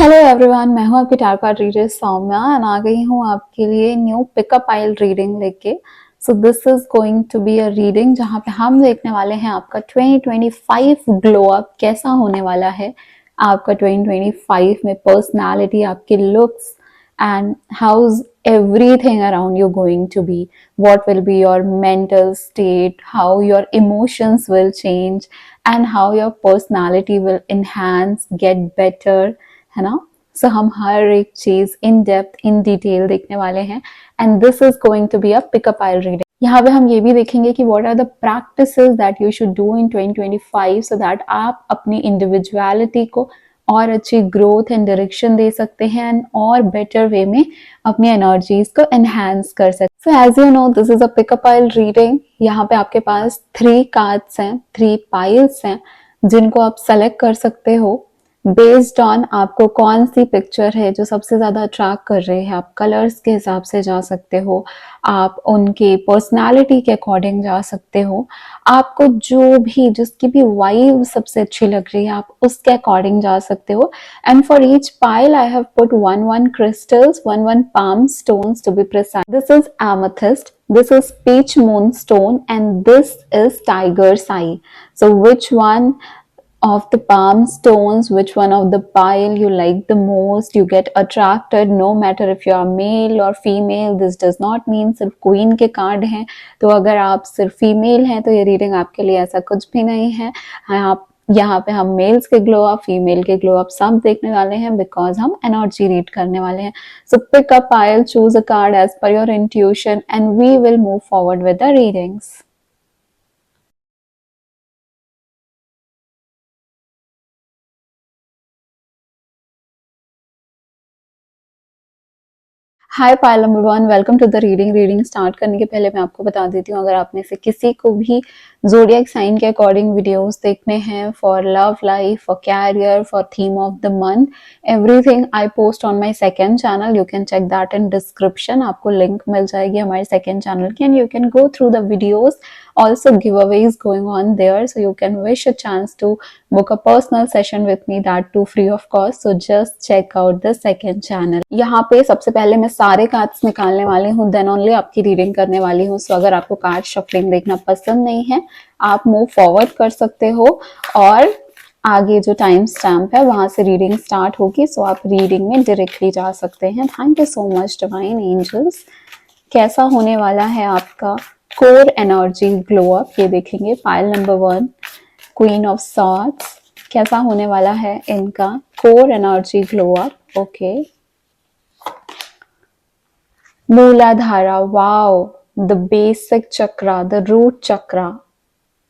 Hello everyone, मैं हूं आपकी tarot card reader Soumya and आ गई हूं आपके लिए न्यू पिकअप आइल रीडिंग लेके। So this is going to be a reading जहां पे हम देखने वाले हैं आपका 2025 ग्लो अप कैसा होने वाला है। आपका 2025 में पर्सनालिटी, आपके looks and how's everything around you going to be, what will be your mental state, how your emotions will change and how your personality will enhance, get better, है ना। सो हम हर एक चीज इन डेप्थ इन डिटेल देखने वाले हैं and this is going to be a pick a pile reading. यहाँ पे हम ये भी देखेंगे कि what are the practices that you should do in 2025 so that आप अपनी इंडिविजुअलिटी को और अच्छी ग्रोथ एंड डायरेक्शन दे सकते हैं एंड और बेटर वे में अपनी एनर्जीज को एनहांस कर सकते हैं। So as you know this is a pick a pile reading. यहाँ पे आपके पास 3 कार्ड्स हैं, 3 पाइल्स हैं जिनको आप सेलेक्ट कर सकते हो बेस्ड ऑन आपको कौन सी पिक्चर है जो सबसे ज्यादा अट्रैक्ट कर रही है। आप कलर्स के हिसाब से जा सकते हो, आप उनके पर्सनालिटी के अकॉर्डिंग जा सकते हो, आपको जो भी जिसकी भी वाइब सबसे अच्छी लग रही है आप उसके अकॉर्डिंग जा सकते हो। And for each pile I have put one crystals, one palm stones to be precise. This is amethyst, this is peach moonstone and this is tiger's eye. So which one of the palm stones, which one of the pile you like the most, you get attracted, no matter if you are male or female. This does not mean सिर्फ queen के card हैं तो अगर आप सिर्फ female हैं तो ये रीडिंग आपके लिए ऐसा कुछ भी नहीं है। आप यहाँ पे हम मेल्स के ग्लो अप, फीमेल के ग्लो अप सब देखने वाले हैं बिकॉज हम एनर्जी रीड करने वाले हैं। So pick a pile, choose a card as per your intuition and we will move forward with the readings. Hi pile number 1, welcome to the reading start करने के पहले मैं आपको बता देती हूँ, अगर आप में से किसी को भी ज़ोडिएक साइन के अकॉर्डिंग वीडियोस देखने हैं for love life, for career, for theme of the month, everything I post on my second channel, you can check that in description. आपको लिंक मिल जाएगी हमारे सेकंड चैनल की and you can go through the videos. Also giveaways going on there, so you can wish a chance to book a personal session with me, that too free of cost. So just check out the second channel. यहाँ पे सबसे पहले मैं सारे cards निकालने वाली हूँ, then only आपकी रीडिंग करने वाली हूँ। सो अगर आपको कार्ड शफलिंग देखना पसंद नहीं है आप मूव फॉरवर्ड कर सकते हो और आगे जो टाइम स्टैम्प है वहां से रीडिंग स्टार्ट होगी। सो आप रीडिंग में डायरेक्टली जा सकते हैं। Thank you so much divine angels. कैसा होने वाला है आपका कोर एनर्जी ग्लो अप, ये देखेंगे। Pile number 1, queen of swords, कैसा होने वाला है इनका core energy glow up. Okay, Muladhara, wow, the basic chakra, the root chakra,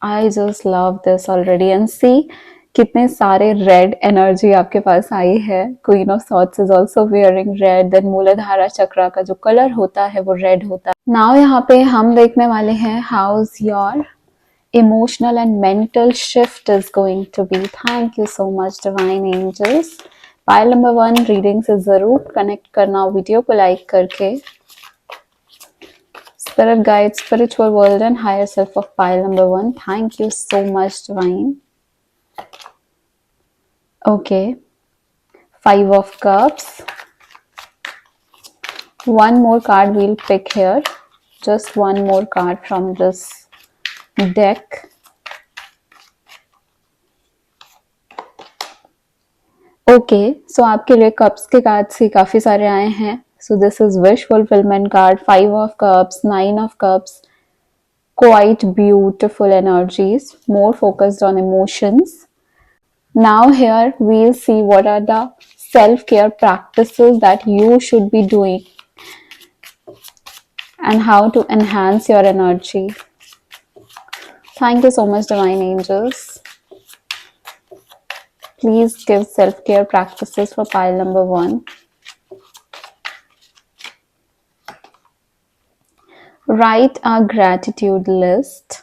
I just love this already. And see कितने सारे रेड एनर्जी आपके पास आई है। Queen of swords is also wearing red, then Muladhara chakra का जो कलर होता है वो रेड होता है। नाउ यहाँ पे हम देखने वाले हैं how is your emotional and mental shift is going to be. Thank you so much divine angels. Pile number 1 reading से जरूर कनेक्ट करना वीडियो को लाइक करके। Spirit guide, spiritual world and higher self of pile number 1. Thank you so much divine. Okay, 5 of cups. One more card we'll pick here, just one more card from this deck. Okay, so आपके लिए cups के cards ही काफी सारे आए हैं। सो this is wish fulfilment card, 5 of cups, 9 of cups, quite beautiful energies, more focused on emotions. Now here we'll see what are the self-care practices that you should be doing and how to enhance your energy. Thank you so much divine angels. Please give self-care practices for pile number 1. Write a gratitude list.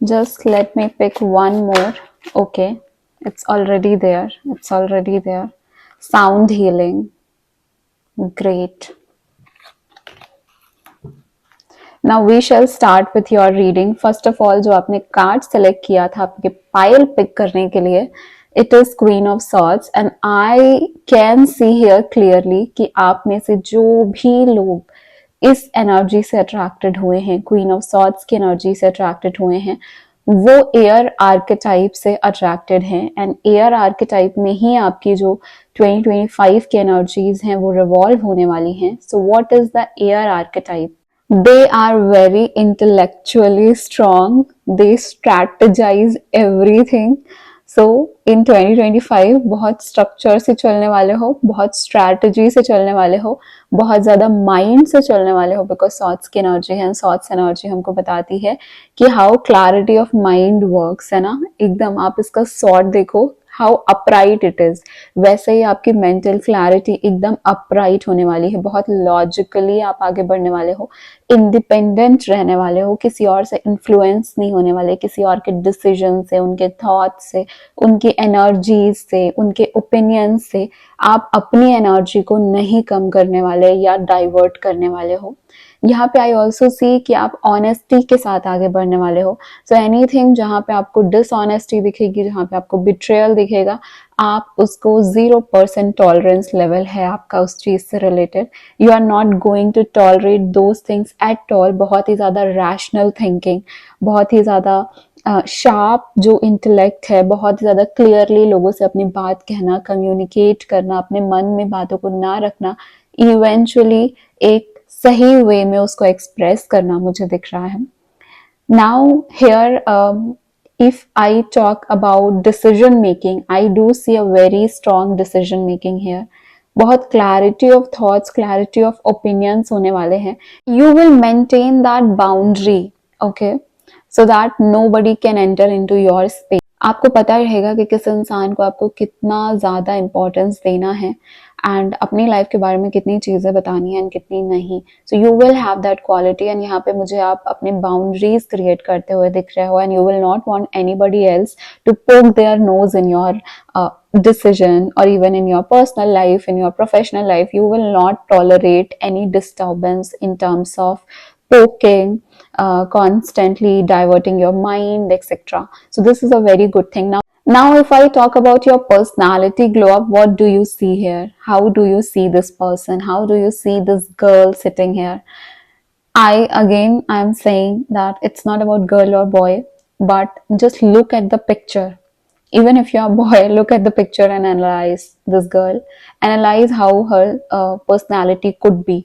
Just let me pick one more. Okay, it's already there. It's already there. Sound healing. Great. Now we shall start with your reading. First of all, जो आपने card select किया था आपके pile pick करने के लिए, it is queen of swords. And I can see here clearly कि आप में से जो भी लोग इस एनर्जी से अट्रैक्टेड हुए हैं, क्वीन ऑफ सॉर्ड्स की एनर्जी से अट्रैक्टेड हुए हैं, वो एयर आर्केटाइप से अट्रैक्टेड हैं. एंड एयर आर्केटाइप में ही आपकी जो 2025 की एनर्जीज हैं वो रिवॉल्व होने वाली हैं. So what is the air archetype? They are very intellectually strong. They strategize everything. So in 2025 बहुत स्ट्रक्चर से चलने वाले हो, बहुत स्ट्रैटेजी से चलने वाले हो, बहुत ज़्यादा माइंड से चलने वाले हो. बिकॉज सॉर्ड्स की एनर्जी है, सॉर्ड्स एनर्जी हमको बताती है कि how clarity of mind works, है ना. एकदम आप इसका सॉर्ड देखो, हाउ अपराइट इट इज. वैसे ही आपकी मेंटल क्लैरिटी एकदम अपराइट होने वाली है. बहुत लॉजिकली आप आगे बढ़ने वाले हो, इंडिपेंडेंट रहने वाले हो, किसी और से इन्फ्लुएंस नहीं होने वाले, किसी और के डिसीजन से, उनके थॉट्स से, उनकी एनर्जीज से, उनके ओपिनियन से आप अपनी एनर्जी को नहीं कम करने वाले या डाइवर्ट करने वाले हो. यहाँ पे आई ऑल्सो सी कि आप ऑनेस्टी के साथ आगे बढ़ने वाले हो. सो एनीथिंग जहाँ पे आपको डिसऑनेस्टी दिखेगी, जहाँ पे आपको बिट्रेयल दिखेगा, आप उसको 0% टॉलरेंस लेवल है आपका उस चीज से related. You are not going to tolerate those things at all. बहुत ही ज्यादा रैशनल थिंकिंग, बहुत ही ज्यादा शार्प जो इंटेलेक्ट है, बहुत ही ज्यादा क्लियरली लोगों से अपनी बात कहना, कम्युनिकेट करना, अपने मन में बातों को ना रखना, इवेंचुअली एक सही वे में उसको एक्सप्रेस करना मुझे दिख रहा है. Now here if I talk about decision making, I do see a very strong decision making here. बहुत clarity of thoughts, clarity of opinions होने वाले हैं. You will maintain that boundary, okay, so that nobody can enter into your space. आपको पता रहेगा कि किस इंसान को आपको कितना ज़्यादा इम्पोर्टेंस देना है एंड अपनी लाइफ के बारे में कितनी चीज़ें बतानी है एंड कितनी नहीं. So you will have that quality. And यहाँ पे मुझे आप अपने बाउंड्रीज क्रिएट करते हुए दिख रहे हो. And you will not want anybody else to poke their nose in your decision, or even in your personal life, in your professional life. You will not tolerate any disturbance in terms of poking, constantly diverting your mind, etc. So this is a very good thing. Now if I talk about your personality glow up, what do you see here? How do you see this person? How do you see this girl sitting here? I am saying that it's not about girl or boy, but just look at the picture. Even if you're a boy, look at the picture and analyze this girl. Analyze how her personality could be.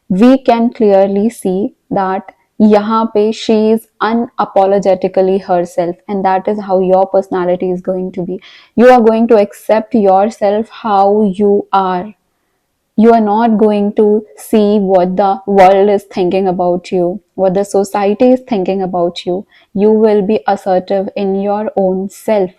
We can clearly see that यहाँ पे she is unapologetically herself, and that is how your personality is going to be. You are going to accept yourself how you are. You are not going to see what the world is thinking about you, what the society is thinking about you. You will be assertive in your own self.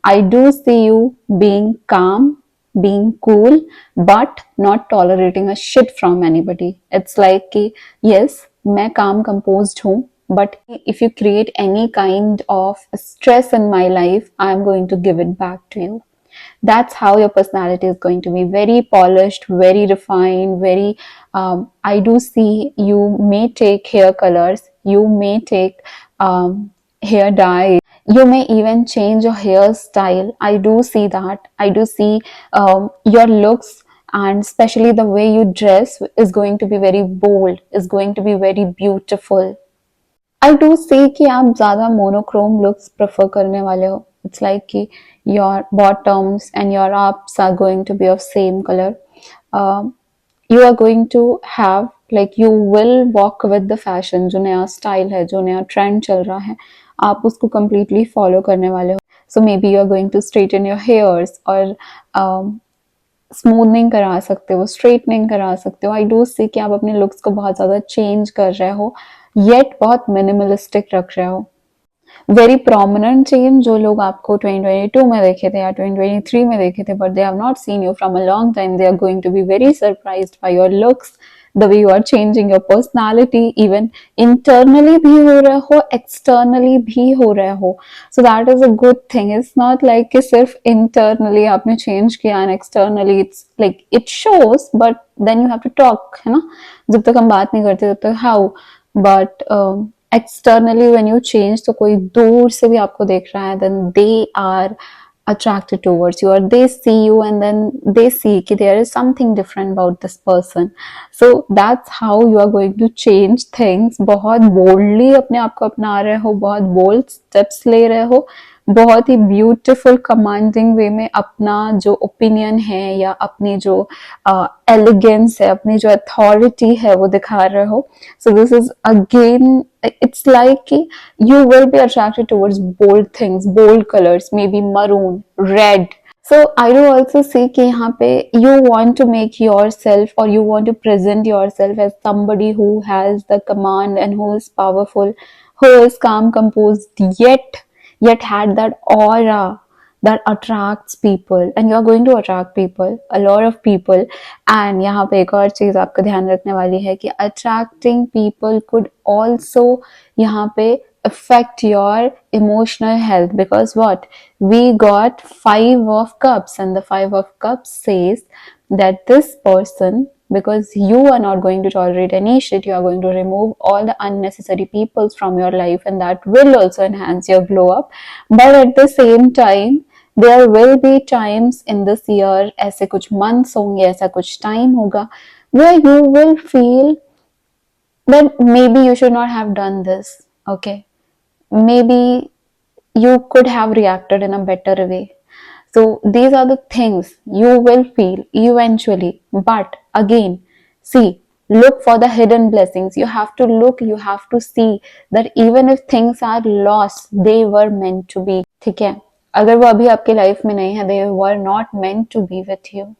I do see you being calm, being cool, but not tolerating a shit from anybody. It's like कि yes, मैं calm composed हूँ, but if you create any kind of stress in my life, I'm going to give it back to you. That's how your personality is going to be. Very polished, very refined, very I do see you may take hair colors, you may take hair dye, you may even change your hairstyle. I do see that. I do see your looks, and especially the way you dress is going to be very bold, is going to be very beautiful. I do see कि आप ज़्यादा monochrome looks prefer करने वाले हो. It's like कि your bottoms and your ups are going to be of same color. You are going to have, like, you will walk with the fashion. जो नया style है, जो नया trend चल रहा है, आप उसको completely follow करने वाले हो. So maybe you are going to straighten your hairs, और स्मूथनिंग करा सकते हो, स्ट्रेटनिंग करा सकते हो. आई डू सी कि आप अपने लुक्स को बहुत ज़्यादा चेंज कर रहे हो, येट बहुत मिनिमलिस्टिक रख रहे हो. Very prominent change. जो लोग आपको 2022 में देखे थे या 2023 में देखे थे, but they have not seen you from a long time, they are going to be very surprised by your looks, the way you are changing your personality. Even internally भी हो रहे हो, externally भी हो रहे हो. So that is a good thing. It's not like कि सिर्फ internally आपने change किया and externally it's like it shows, but then you have to talk, है ना. जब तक हम बात नहीं करते तब तक how बट एक्सटर्नली व्हेन यू चेंज, तो कोई दूर से भी आपको देख रहा है, then they are attracted towards you, or they see you and then they see कि there is something different about this person. So that's how you are going to change things. बहुत boldly अपने आप को अपना रहे हो, बहुत bold steps ले रहे हो, बहुत ही ब्यूटीफुल कमांडिंग वे में अपना जो ओपिनियन है या अपनी जो एलिगेंस है, अपनी जो अथॉरिटी है वो दिखा रहे हो. सो this is again, it's like you will be attracted towards bold things, bold colors, maybe maroon, red. So I do also see कि यहाँ पे you want to make yourself, or you want to present yourself as somebody who has the command and who is powerful, who is calm, composed, yet had that aura that attracts people, and you are going to attract people, a lot of people. And यहाँ पे एक और चीज आपको ध्यान रखने वाली है कि attracting people could also यहाँ पे affect your emotional health, because what, we got 5 of cups, and the 5 of cups says that this person, because you are not going to tolerate any shit, you are going to remove all the unnecessary peoples from your life, and that will also enhance your glow up. But at the same time, there will be times in this year, ऐसे कुछ months होंगे, ऐसा कुछ time होगा, where you will feel that maybe you should not have done this. Okay, maybe you could have reacted in a better way. So these are the things you will feel eventually. But again, see, look for the hidden blessings. You have to look, you have to see that even if things are lost, they were meant to be. ठीक है, अगर वो अभी आपकी life में नहीं है, they were not meant to be with you.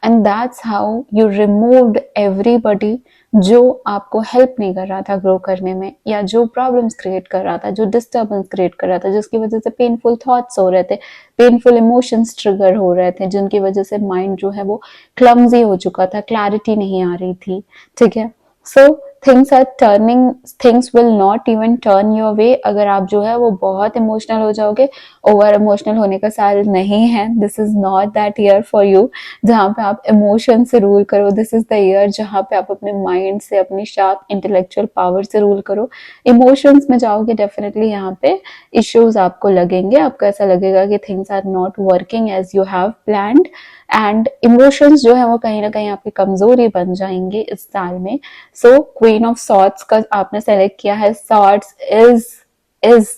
And that's how you removed everybody जो आपको हेल्प नहीं कर रहा था ग्रो करने में, या जो प्रॉब्लम्स क्रिएट कर रहा था, जो डिस्टर्बेंस क्रिएट कर रहा था, जिसकी वजह से पेनफुल थॉट्स हो रहे थे, पेनफुल इमोशंस ट्रिगर हो रहे थे, जिनकी वजह से माइंड जो है वो क्लमजी हो चुका था, क्लैरिटी नहीं आ रही थी. ठीक है, so things are turning, things will not even turn your way अगर आप जो है वो बहुत इमोशनल हो जाओगे. ओवर इमोशनल होने का साल नहीं है, this is not that year for you जहाँ पे आप इमोशन से रूल करो. दिस इज द ईयर जहाँ पे आप अपने माइंड से, अपनी शार्प इंटेलेक्चुअल पावर से रूल करो. इमोशंस में जाओगे, डेफिनेटली यहाँ पे इश्यूज आपको लगेंगे, आपको ऐसा लगेगा कि things are not working as you have planned, and emotions जो है वो कहीं ना कहीं आपकी कमजोरी बन जाएंगे इस साल में. सो क्वीन ऑफ सॉर्ट्स का आपने सेलेक्ट किया है. Swords is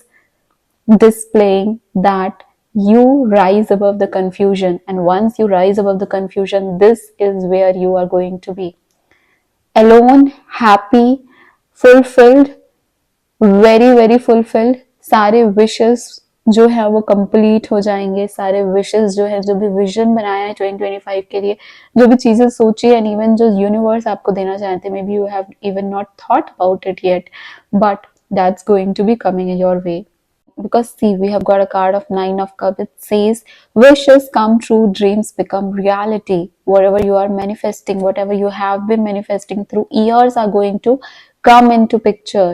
displaying that you rise above the confusion, and once you rise above the confusion, this is where you are going to be alone, happy, fulfilled, very fulfilled. सारे wishes जो है वो complete हो जाएंगे. सारे wishes जो है, जो भी विजन बनाया है 2025 के लिए, जो भी चीजें सोची एंड इवन जो यूनिवर्स आपको देना चाहते हैं, maybe you have even not thought about it yet, but that's going to be coming in your way. Because see, we have got a card of 9 of cups. It says wishes come true, dreams become reality. Whatever you are manifesting, whatever you have been manifesting through years are going to come into picture,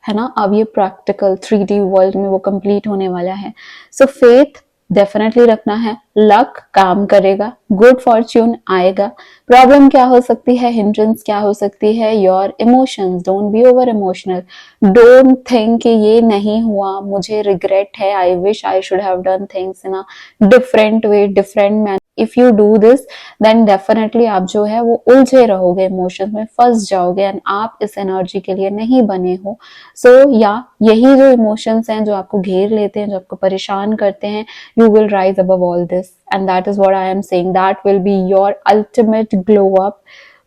है ना. अब ये practical 3D world में वो complete होने वाला है. सो faith definitely रखना है. लक काम करेगा, गुड फॉर्च्यून आएगा. प्रॉब्लम क्या हो सकती है, हिंड्रेंस क्या हो सकती है, your emotions. Don't be over emotional. Don't think कि ये नहीं हुआ, मुझे रिग्रेट है, I wish I should have done things in a different way, different manner. If you do this, then definitely आप जो है वो उलझे रहोगे, इमोशंस में फंस जाओगे, एंड आप इस एनर्जी के लिए नहीं बने हो. सो या यही जो इमोशंस हैं जो आपको घेर लेते हैं, जो आपको परेशान करते हैं, you will rise above all this, and that is what I am saying. That will be your ultimate glow up,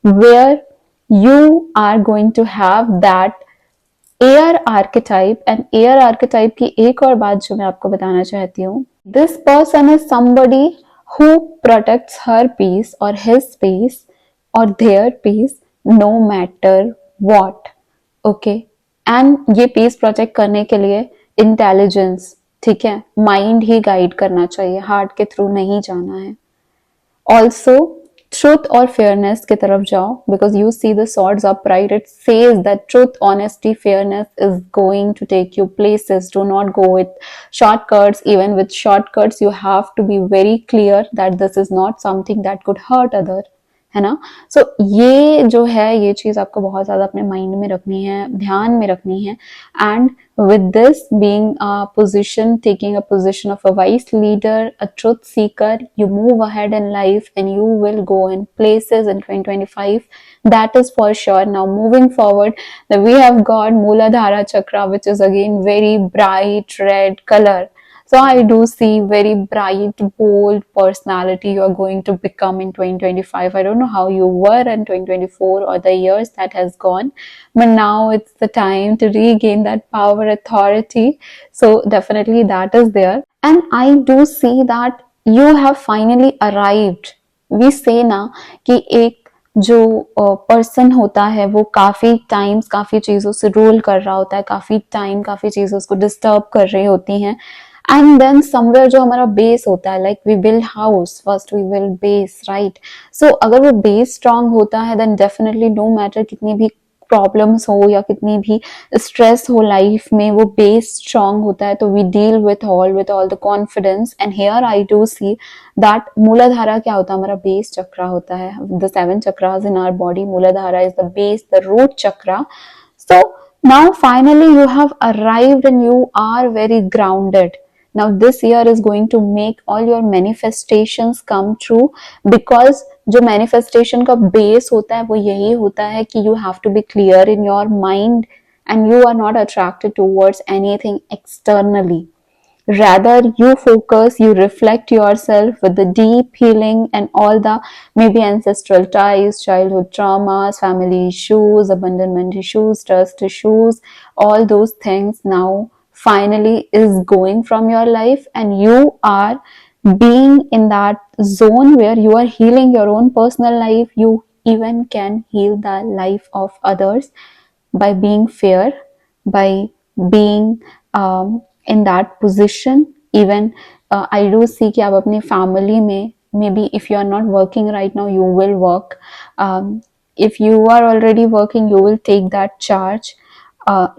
where you are going to have that air archetype. And air archetype की एक और बात जो मैं आपको बताना चाहती हूँ, this person is somebody who protects her peace or his peace or their peace no matter what. Okay, and ये पीस प्रोटेक्ट करने के लिए इंटेलिजेंस, ठीक है, माइंड ही गाइड करना चाहिए, हार्ट के थ्रू नहीं जाना है. ऑल्सो ट्रूथ और फेयरनेस की तरफ जाओ, because you see the swords upright. It says that truth, honesty, fairness is going to take you places. Do not go with shortcuts. Even with shortcuts you have to be very clear that this is not something that could hurt other, है ना। सो ये जो है ये चीज आपको बहुत ज्यादा अपने माइंड में रखनी है, ध्यान में रखनी है। And with this being a position, taking a position of a wise leader, a truth seeker, you move ahead in life and you will go in places in 2025. That is for sure. Now moving forward, we have got Mooladhara Chakra, which is again very bright red color. So I do see very bright, bold personality you are going to become in 2025. I don't know how you were in 2024 or the years that has gone, but now it's the time to regain that power, authority. So definitely that is there. And I do see that you have finally arrived. We say ना कि एक जो person होता है वो काफी times काफी चीजों से रोल कर रहा होता है, काफी टाइम काफी चीजों को डिस्टर्ब कर रही होती हैं। एंड देन समवेयर जो हमारा बेस होता है, like we build house first, we build base, right. So अगर वो बेस स्ट्रांग होता है देन डेफिनेटली नो मैटर कितनी भी प्रॉब्लम्स हो या कितनी भी स्ट्रेस हो लाइफ में, वो बेस स्ट्रांग होता है तो we deal with all the confidence. And here I do see that Muladhara क्या होता है, हमारा बेस चक्रा होता है। The 7 chakras in our body, Muladhara is the base, the root chakra. So now finally you have arrived and you are very grounded. Now this year is going to make all your manifestations come true, because जो manifestation का base होता है वो यही होता है कि you have to be clear in your mind and you are not attracted towards anything externally. Rather you focus, you reflect yourself with the deep healing and all the maybe ancestral ties, childhood traumas, family issues, abandonment issues, trust issues, all those things now finally is going from your life, and you are being in that zone where you are healing your own personal life. You even can heal the life of others by being fair, by being in that position. Even I do see कि आप अपनी family में, maybe if you are not working right now, you will work. If you are already working, you will take that charge.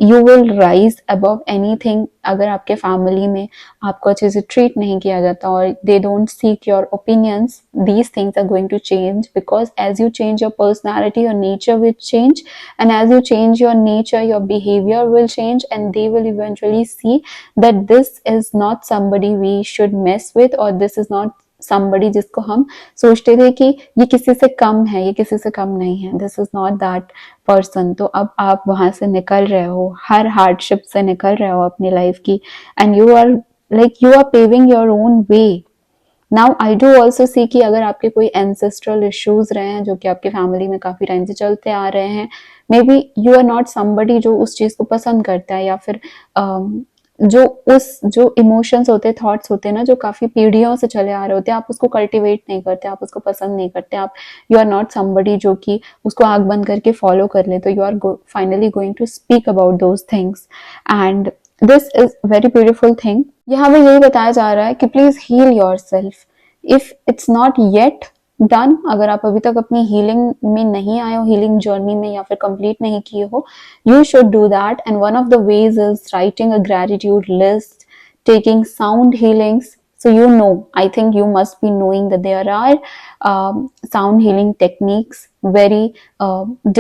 You will rise above anything. अगर आपके family में आपको अच्छे से ट्रीट नहीं किया जाता और they don't seek your opinions, these things are going to change, because as you change your personality, your nature will change, and as you change your nature, your behavior will change, and they will eventually see that this is not somebody we should mess with, or this is not somebody जिसको हम सोचते थे कि ये किसी से कम है, ये किसी से कम नहीं है, this is not that person. तो अब आप वहां से निकल रहे हो, हर हार्डशिप से निकल रहे हो अपनी लाइफ की, and you are like you are paving your own way. Now I do also see कि अगर आपके कोई एंसेस्ट्रल इश्यूज रहे हैं जो कि आपके फैमिली में काफी टाइम से चलते आ रहे हैं, maybe you are not somebody जो उस चीज को पसंद करता है, या फिर जो इमोशंस होते हैं, थॉट्स होते हैं ना, जो काफी पीढ़ियों से चले आ रहे होते हैं, आप उसको कल्टिवेट नहीं करते, आप उसको पसंद नहीं करते, आप यू आर नॉट समबडी जो कि उसको आग बंद करके फॉलो कर ले, तो you are finally going to speak about those things, and this is very beautiful thing. यहाँ पे यही बताया जा रहा है कि please heal yourself if it's not yet done. अगर आप अभी तक अपनी हीलिंग में नहीं आए हो, हीलिंग जर्नी में, या फिर कंप्लीट नहीं किए हो, you should do that. And one of the ways is writing a gratitude list, taking sound healings. So you know, I think you must be knowing that there are sound healing techniques, very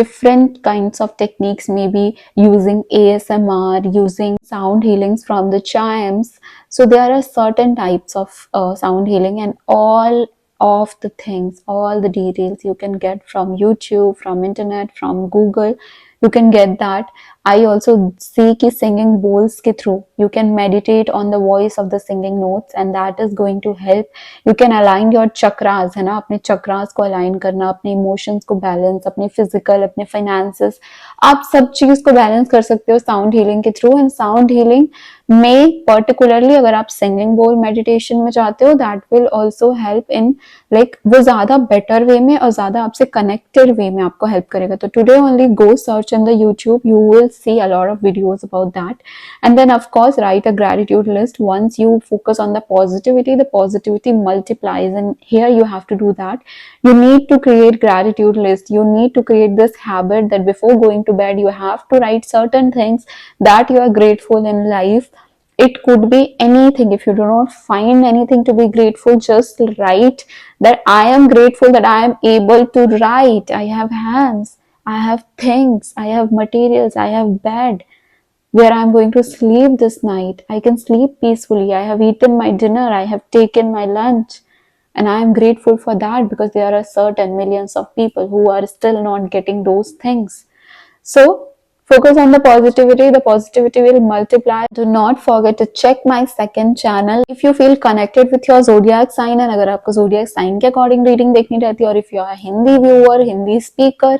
different kinds of techniques, maybe using ASMR, using sound healings from the chimes. So there are certain types of sound healing, and all of the things, all the details you can get from YouTube, from internet, from Google. You can get that. I also see कि singing bowls के through you can meditate on the voice of the singing notes, and that is going to help. You can align your chakras, है ना, अपने chakras को align करना, अपने emotions को balance, अपने physical, अपने finances, आप सब चीज को balance कर सकते हो sound healing के through। And sound healing में particularly अगर आप singing bowl meditation में जाते हो, that will also help in like वो ज्यादा better way में और ज्यादा आपसे connected way में आपको help करेगा। तो today only go search in the YouTube, you will see a lot of videos about that, and then of course write a gratitude list. Once you focus on the positivity multiplies, and here you have to do that. You need to create gratitude list. You need to create this habit that before going to bed you have to write certain things that you are grateful in life, It could be anything. If you do not find anything to be grateful, just write that I am grateful that I am able to write. I have hands, I have things, I have materials, I have bed where I'm going to sleep this night. I can sleep peacefully. I have eaten my dinner, I have taken my lunch. And I am grateful for that, because there are certain millions of people who are still not getting those things. So focus on the positivity. The positivity will multiply. Do not forget to check my second channel. If you feel connected with your zodiac sign, and अगर आपको zodiac sign के according reading देखनी रहती है, और if you are a Hindi viewer, Hindi speaker,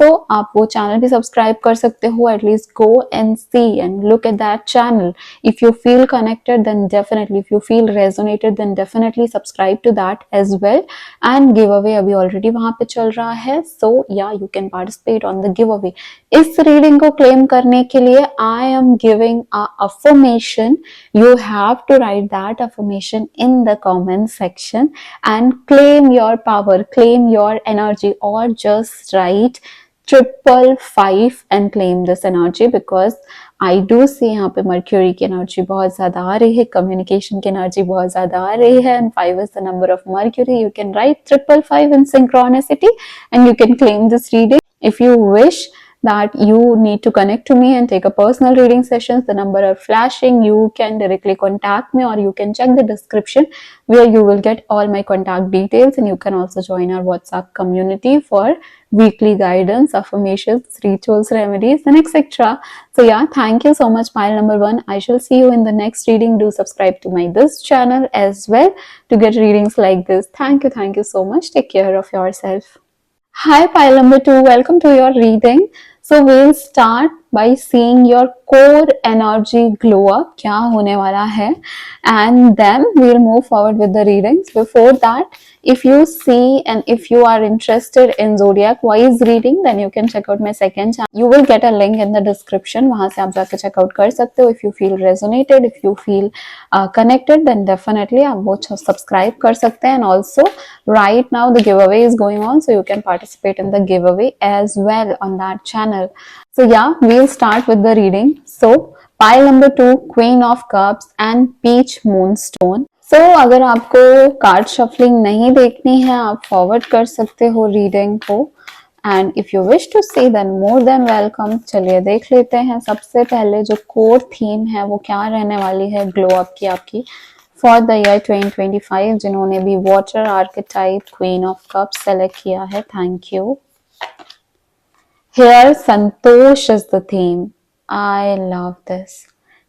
so आप वो channel भी subscribe कर सकते हो. At least go and see and look at that channel. If you feel connected, then definitely, if you feel resonated, then definitely subscribe to that as well. And giveaway अभी already वहाँ पे चल रहा है. So yeah, you can participate on the giveaway. इस reading को claim करने के लिए I am giving a affirmation. You have to write that affirmation in the comment section and claim your power, claim your energy, और just write 555 and claim this energy, because I do see यहाँ पे mercury की energy बहुत ज्यादा आ रही है, communication की energy बहुत ज्यादा आ रही है, and 5 is the number of mercury. You can write 555 in synchronicity and you can claim this reading. If you wish that you need to connect to me and take a personal reading sessions, the number are flashing. You can directly contact me, or you can check the description where you will get all my contact details, and you can also join our WhatsApp community for weekly guidance, affirmations, rituals, remedies, and etc. So yeah, thank you so much, pile number 1. I shall see you in the next reading. Do subscribe to my this channel as well to get readings like this. Thank you so much. Take care of yourself. Hi, pile number 2. Welcome to your reading. So we'll start by seeing your core energy glow up. क्या होने वाला है? And then we'll move forward with the readings. Before that, if you see and if you are interested in zodiac wise reading, then you can check out my second channel. You will get a link in the description. वहाँ से आप जाकर check out कर सकते हो. If you feel resonated, if you feel connected, then definitely आप वो subscribe कर सकते हैं. And also right now the giveaway is going on, so you can participate in the giveaway as well on that channel. So yeah, we'll start with the reading. So pile number 2, Queen of Cups and Peach Moonstone. So अगर आपको card shuffling नहीं देखनी है, आप forward कर सकते हो reading को. And if you wish to see, then more than welcome. चलिए देख लेते हैं. सबसे पहले जो कोर थीम है वो क्या रहने वाली है ग्लो अप की आपकी फॉर द ईयर 2025. जिन्होंने भी water archetype queen of cups select किया है, thank you. Here, Santosh is the theme. I love this.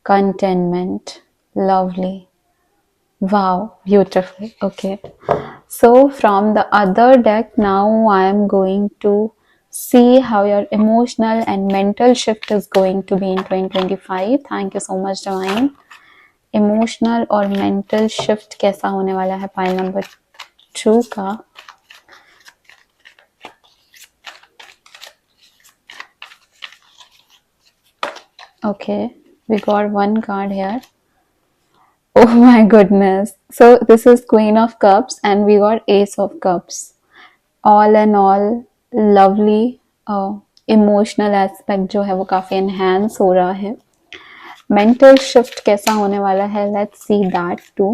Contentment. Lovely. Wow, beautiful. Okay. So from the other deck, now I am going to see how your emotional and mental shift is going to be in 2025. Thank you so much, Divine. Emotional और mental shift कैसा होने वाला है pile number 2 का. Okay, we got one card here. Oh my goodness. So this is Queen of Cups and we got Ace of Cups. All in all, lovely emotional aspect जो है वो काफी enhance हो रहा है. Mental shift कैसा होने वाला है, let's see that too.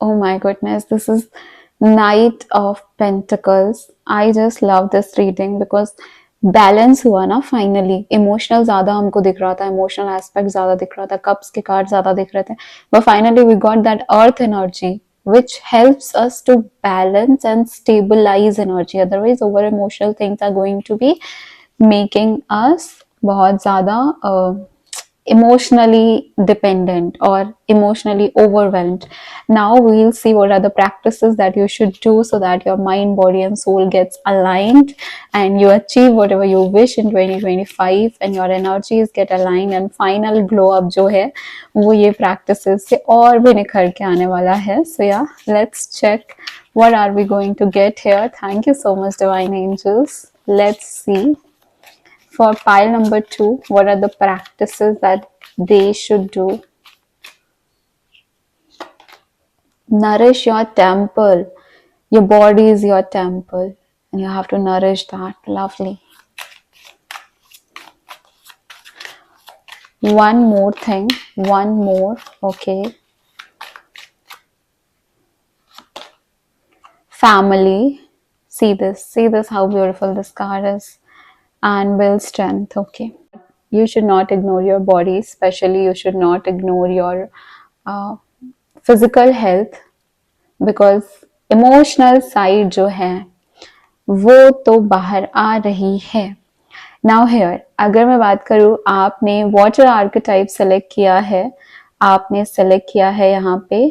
Oh my goodness, this is Knight of Pentacles. I just love this reading because balance हुआ ना फाइनली. इमोशनल ज्यादा हमको दिख रहा था, इमोशनल एस्पेक्ट ज्यादा दिख रहा था, कप्स के कार्ड ज्यादा दिख रहे थे, but finally we got that earth energy which helps us to balance and stabilize energy. Otherwise over emotional things are going to be making us बहुत ज्यादा emotionally dependent or emotionally overwhelmed. Now we'll see what are the practices that you should do so that your mind, body and soul gets aligned and you achieve whatever you wish in 2025 and your energies get aligned and final glow up जो है वो ये practices से और भी निखर के आने वाला है. So yeah, let's check what are we going to get here. Thank you so much, divine angels. Let's see. For pile number 2, what are the practices that they should do? Nourish your temple. Your body is your temple and you have to nourish that. Lovely. One more thing, one more. Okay. Family. See this, how beautiful this card is. And build strength. Okay. You should not ignore your body, especially you should not ignore your uh, physical health, because emotional side जो है वो तो बाहर आ रही है. Now here, अगर मैं बात करूं, आपने वाटर आर्केटाइप सेलेक्ट किया है, आपने सेलेक्ट किया है यहाँ पे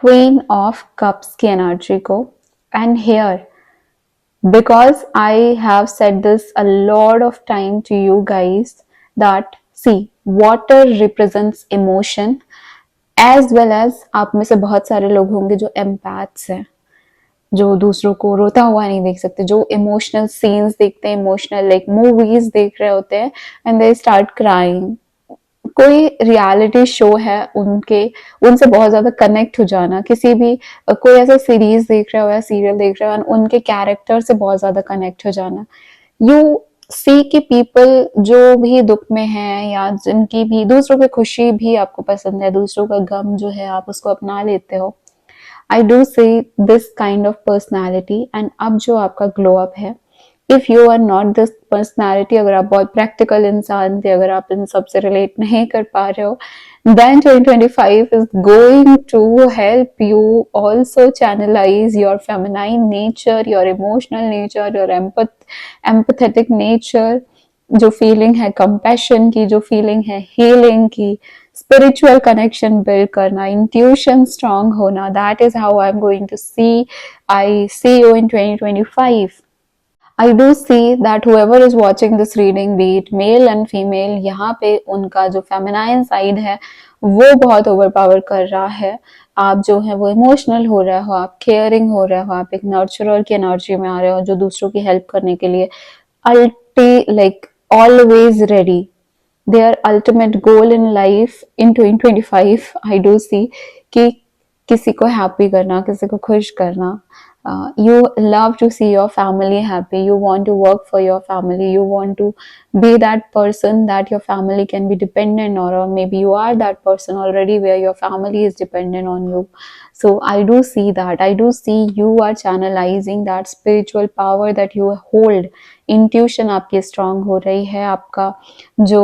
क्वीन ऑफ कप्स की एनर्जी को. And here, because I have said this a lot of time to you guys, that see, water represents emotion as well as, आप में से बहुत सारे लोग होंगे जो एम्पैथ्स हैं, जो दूसरों को रोता हुआ नहीं देख सकते, जो इमोशनल सीन्स देखते हैं, इमोशनल लाइक मूवीज देख रहे होते हैं एंड दे स्टार्ट क्राइंग. कोई रियलिटी शो है उनके, उनसे बहुत ज्यादा कनेक्ट हो जाना, किसी भी कोई ऐसा सीरीज देख रहे हो या सीरियल देख रहे हो, उनके कैरेक्टर से बहुत ज्यादा कनेक्ट हो जाना. यू सी कि पीपल जो भी दुख में है या जिनकी भी, दूसरों की खुशी भी आपको पसंद है, दूसरों का गम जो है आप उसको अपना लेते हो. I do see this kind of personality. And अब जो आपका ग्लो अप है, if you are not this personality, अगर आप बहुत प्रैक्टिकल इंसान थे, अगर आप इन सबसे रिलेट नहीं कर पा रहे हो, then 2025 is going to help you also channelize your feminine nature, your emotional nature, your empathetic nature, जो फीलिंग है कंपैशन की, जो फीलिंग है हीलिंग की, स्पिरिचुअल कनेक्शन बिल्ड करना, इंट्यूशन स्ट्रांग होना. That is how I am going to see, I see you in 2025. I do see that whoever is watching this reading, be it male and female, यहाँ पे उनका जो feminine side है वो बहुत overpower कर रहा है. आप जो है वो इमोशनल हो रहे हो, आप केयरिंग हो रहे हो, आप एक नर्चरर की एनर्जी में आ रहे हो जो दूसरों की हेल्प करने के लिए like always ready. Their ultimate goal in life in 2025, I do see कि किसी को हैप्पी करना, किसी को खुश करना. You love to see your family happy, you want to work for your family, you want to be that person that your family can be dependent on, or maybe you are that person already where your family is dependent on you. So I do see that, I do see you are channelizing that spiritual power that you hold. Intuition आपकी strong हो रही है. आपका जो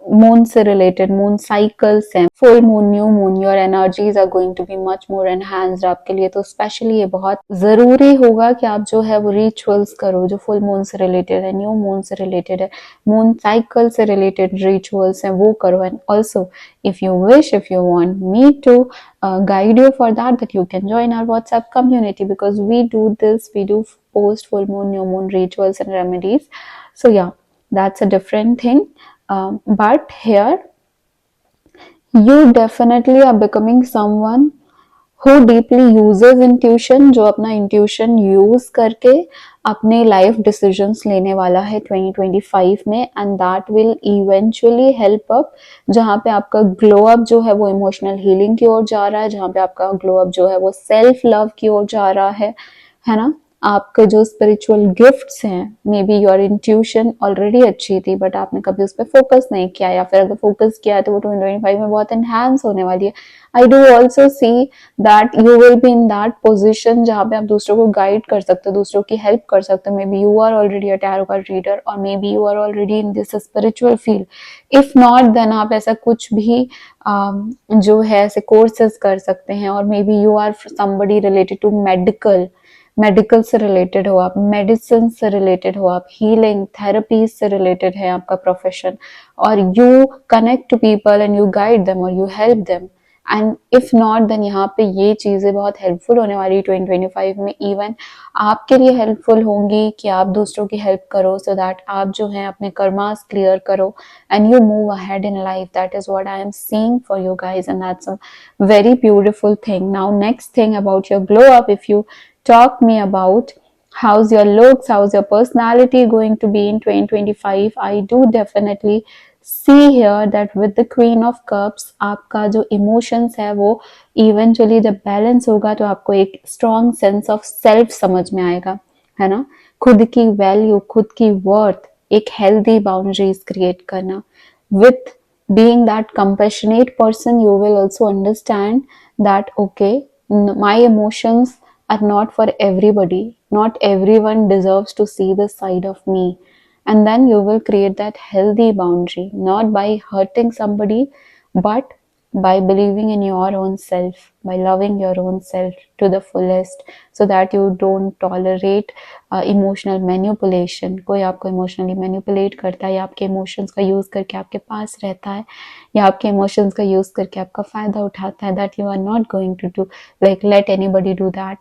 moon से related, moon cycles हैं, full moon, new moon, your energies are going to be much more enhanced आपके लिए. तो स्पेशली ये बहुत जरूरी होगा कि आप जो है वो रिचुअल्स करो जो फुल मून से रिलेटेड है, न्यू मून से रिलेटेड है, मून साइकिल से रिलेटेड रिचुअल्स हैं वो करो. And also if you wish, if you want me to guide you for that, that you can join our WhatsApp community, because we do this, we do post full moon, new moon rituals and remedies. So yeah, that's a different thing. But here you definitely are becoming someone who deeply uses intuition, जो अपना intuition use करके अपने life decisions लेने वाला है 2025 में. and that will eventually help up, जहाँ पे आपका glow up जो है वो emotional healing की ओर जा रहा है, जहाँ पे आपका glow up जो है वो self love की ओर जा रहा है ना. आपके जो स्पिरिचुअल गिफ्ट्स हैं, may be your intuition already अच्छी थी बट आपने कभी उस पर फोकस नहीं किया, या फिर अगर फोकस किया तो वो 2025 में बहुत एनहांस होने वाली है. आई do also see that you will be in that position जहाँ पे आप दूसरों को गाइड कर सकते हो, दूसरों की हेल्प कर सकते हो. Maybe you are already a tarot card reader, और maybe you are already in this spiritual field. If not, then आप ऐसा कुछ भी जो है ऐसे कोर्सेज कर सकते हैं. और maybe you are somebody related to medical से रिलेटेड हो आप, मेडिसिन से रिलेटेड हो आप, हीलिंग थेरेपीज से रिलेटेड है आपका प्रोफेशन, और you connect to people and you guide them और you help them. And if not, then यहाँ पे ये चीजें बहुत हेल्पफुल होने वाली 2025 में. इवन आपके लिए हेल्पफुल होंगी कि आप दूसरों की हेल्प करो, सो दैट आप जो है अपने कर्मास क्लियर करो and you move ahead in life. That is what I am seeing for you guys, and that's a very beautiful thing. Now next thing about your glow up, if you talk me about how's your looks, how's your personality going to be in 2025. I do definitely see here that with the Queen of Cups आपका जो emotions है वो eventually जब balance होगा तो आपको एक strong sense of self समझ में आएगा, है ना? खुद की value, खुद की worth, एक healthy boundaries create करना. With being that compassionate person, you will also understand that okay, my emotions are not for everybody. Not everyone deserves to see this side of me. And then you will create that healthy boundary, not by hurting somebody, but by believing in your own self, by loving your own self to the fullest, so that you don't tolerate emotional manipulation. कोई आपको emotionally manipulate करता है या आपके emotions का use करके आपके पास रहता है या आपके emotions का use करके आपका फायदा उठाता है, that you are not going to do, like let anybody do that.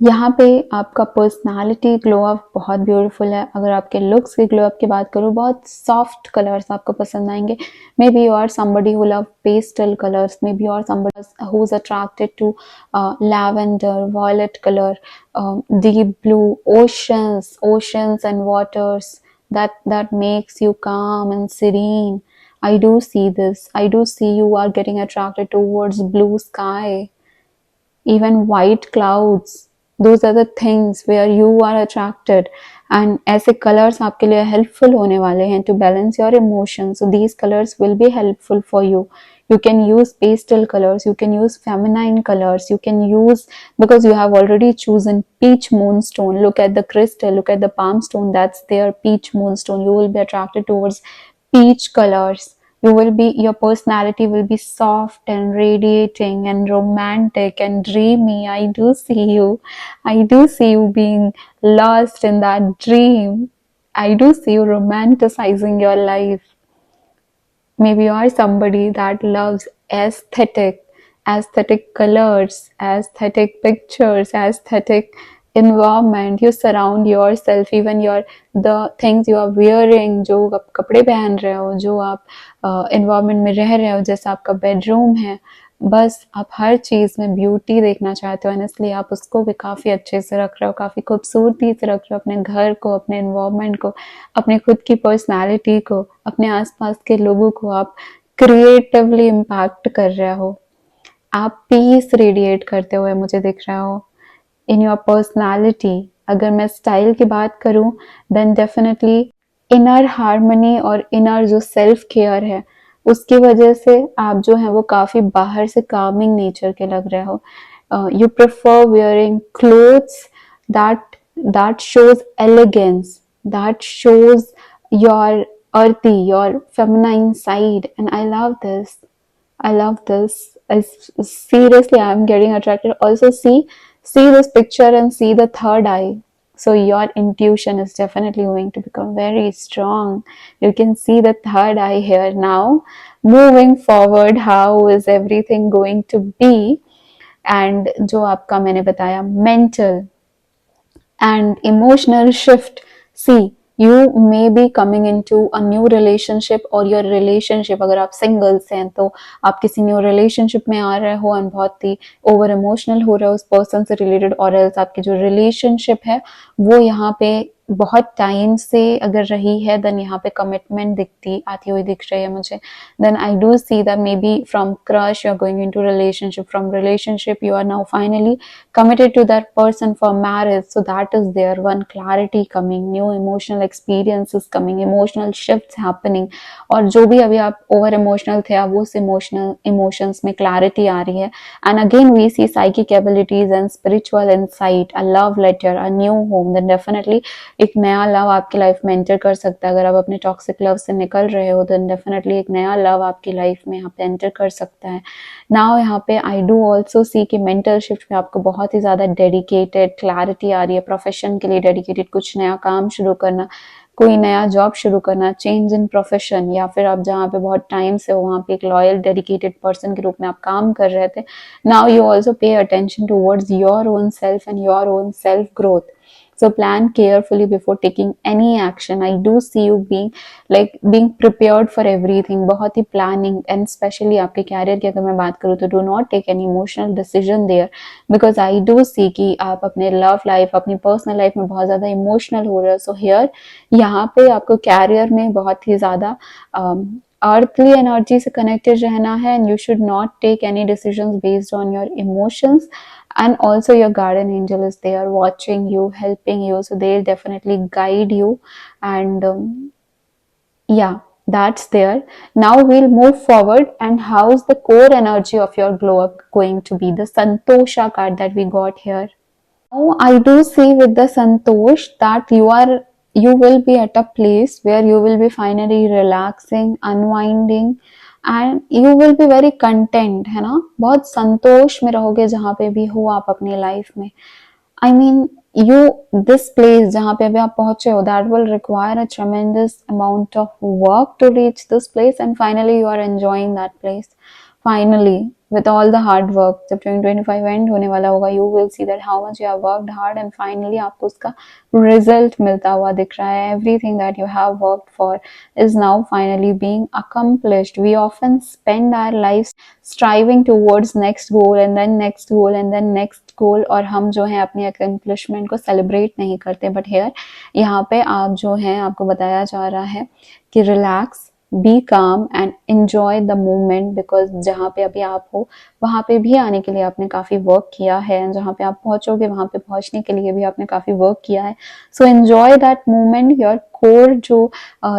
यहाँ पे आपका पर्सनालिटी ग्लो अप बहुत ब्यूटीफुल है. अगर आपके लुक्स की ग्लो अप की बात करूँ, बहुत सॉफ्ट कलर्स आपको पसंद आएंगे. Maybe you are somebody who love pastel colours, maybe you are somebody who is attracted to lavender, violet colour, deep blue, oceans and waters that makes you calm and serene. I do see this. I do see you are getting attracted towards blue sky, even white clouds. Those are the things where you are attracted, and ऐसे colors आपके लिए helpful होने वाले हैं to balance your emotions. So these colors will be helpful for you. You can use pastel colors, you can use feminine colors, you can use, because you have already chosen peach moonstone. Look at the crystal, look at the palm stone, that's their peach moonstone. You will be attracted towards peach colors. You will be, your personality will be soft and radiating and romantic and dreamy. I do see you being lost in that dream. I do see you romanticizing your life. Maybe you are somebody that loves aesthetic colors, aesthetic pictures, aesthetic environment. You surround yourself, even the things you are wearing, जो आप कपड़े पहन रहे हो, जो आप environment में रह रहे हो, जैसा आपका bedroom है, बस आप हर चीज़ में ब्यूटी देखना चाहते हो, इसलिए आप उसको भी काफ़ी अच्छे से रख रहे हो, काफ़ी खूबसूरती से रख रहे हो, अपने घर को, अपने एनवायरनमेंट को, अपने खुद की पर्सनालिटी को, अपने आसपास के लोगों को आप क्रिएटिवली इम्पैक्ट कर रहे हो. आप पीस रेडिएट करते हुए मुझे दिख रहा हो इन योर पर्सनालिटी. अगर मैं स्टाइल की बात करूं, देन डेफिनेटली इनर हार्मनी और इनर जो सेल्फ केयर है उसकी वजह से आप जो है वो काफी बाहर से कामिंग नेचर के लग रहे हो. You prefer wearing clothes that shows elegance, that shows your earthy, your feminine side, and I love this. I love this. Seriously, I'm getting attracted. Also, see this picture and see the third eye. So your intuition is definitely going to become very strong. You can see the third eye here now. Moving forward, how is everything going to be? And जो आपका मैंने बताया mental and emotional shift. See, you may be coming into a new relationship, or your relationship, अगर आप singles हैं तो आप किसी new relationship में आ रहे हो and बहुत ही over emotional हो रहे हो उस person से related, और else आपकी जो relationship है वो यहाँ पे बहुत टाइम से अगर रही है, देन यहाँ पे कमिटमेंट आती हुई दिख रही है मुझे. Then I do see that maybe from crush you are going into relationship, from relationship you are now finally committed to that person for marriage. So that is there, one clarity coming, new emotional experiences coming, emotional shifts happening. और जो भी अभी आप over emotional थे, अब उस emotions में clarity आ रही है. And again we see psychic abilities and spiritual insight, a love letter, a new home. Then definitely एक नया लव आपकी लाइफ में एंटर कर सकता है. अगर आप अपने टॉक्सिक लव से निकल रहे हो, देन डेफिनेटली एक नया लव आपकी लाइफ में यहाँ पे एंटर कर सकता है. नाउ यहाँ पे आई डू ऑल्सो सी कि मेंटल शिफ्ट में आपको बहुत ही ज्यादा डेडिकेटेड क्लैरिटी आ रही है. प्रोफेशन के लिए डेडिकेटेड, कुछ नया काम शुरू करना, कोई नया जॉब शुरू करना, चेंज इन प्रोफेशन, या फिर आप जहाँ पे बहुत टाइम से हो वहाँ पे एक लॉयल डेडिकेटेड पर्सन के रूप में आप काम कर रहे थे. Now you also pay attention towards your own self and your own self growth. So plan carefully before taking any action. I do see you being prepared for everything, बहुत ही planning, and especially आपके career की अगर मैं बात करूँ तो do not take any emotional decision there, because I do see कि आप अपने लव लाइफ, अपनी पर्सनल लाइफ में बहुत ज़्यादा इमोशनल हो रहे हो. सो हियर यहाँ पे आपको कैरियर में बहुत ही ज़्यादा अर्थली एनर्जी से कनेक्टेड रहना है, and you should not take any decisions based on your emotions. And also your guardian angel is there watching you, helping you, so they'll definitely guide you. And yeah, that's there. Now we'll move forward, and how's the core energy of your glow up going to be? The Santosha card that we got here. Now I do see with the Santosh that you will be at a place where you will be finally relaxing, unwinding, and you will be very content, है ना. बहुत संतोष में रहोगे जहाँ पे भी हो आप अपनी लाइफ में. I mean, this place जहाँ पे अभी आप पहुंचे हो, that will require a tremendous amount of work to reach this place, and finally you are enjoying that place. Finally, with all the hard work, जब 2025 end होने वाला होगा, you will see that how much you have worked hard, and finally आपको उसका result मिलता हुआ दिख रहा है. Everything that you have worked for is now finally being accomplished. We often spend our lives striving towards next goal and then next goal and then next goal, और हम जो है अपनी accomplishment को celebrate नहीं करते. But here यहाँ पे आप जो है आपको बताया जा रहा है कि relax, बी काम and enjoy the moment, because जहाँ पे अभी आप हो वहाँ पे भी आने के लिए आपने काफ़ी वर्क किया है, एंड जहाँ पे आप पहुँचोगे वहाँ पे पहुँचने के लिए भी आपने काफ़ी वर्क किया है. So enjoy that moment. Your core जो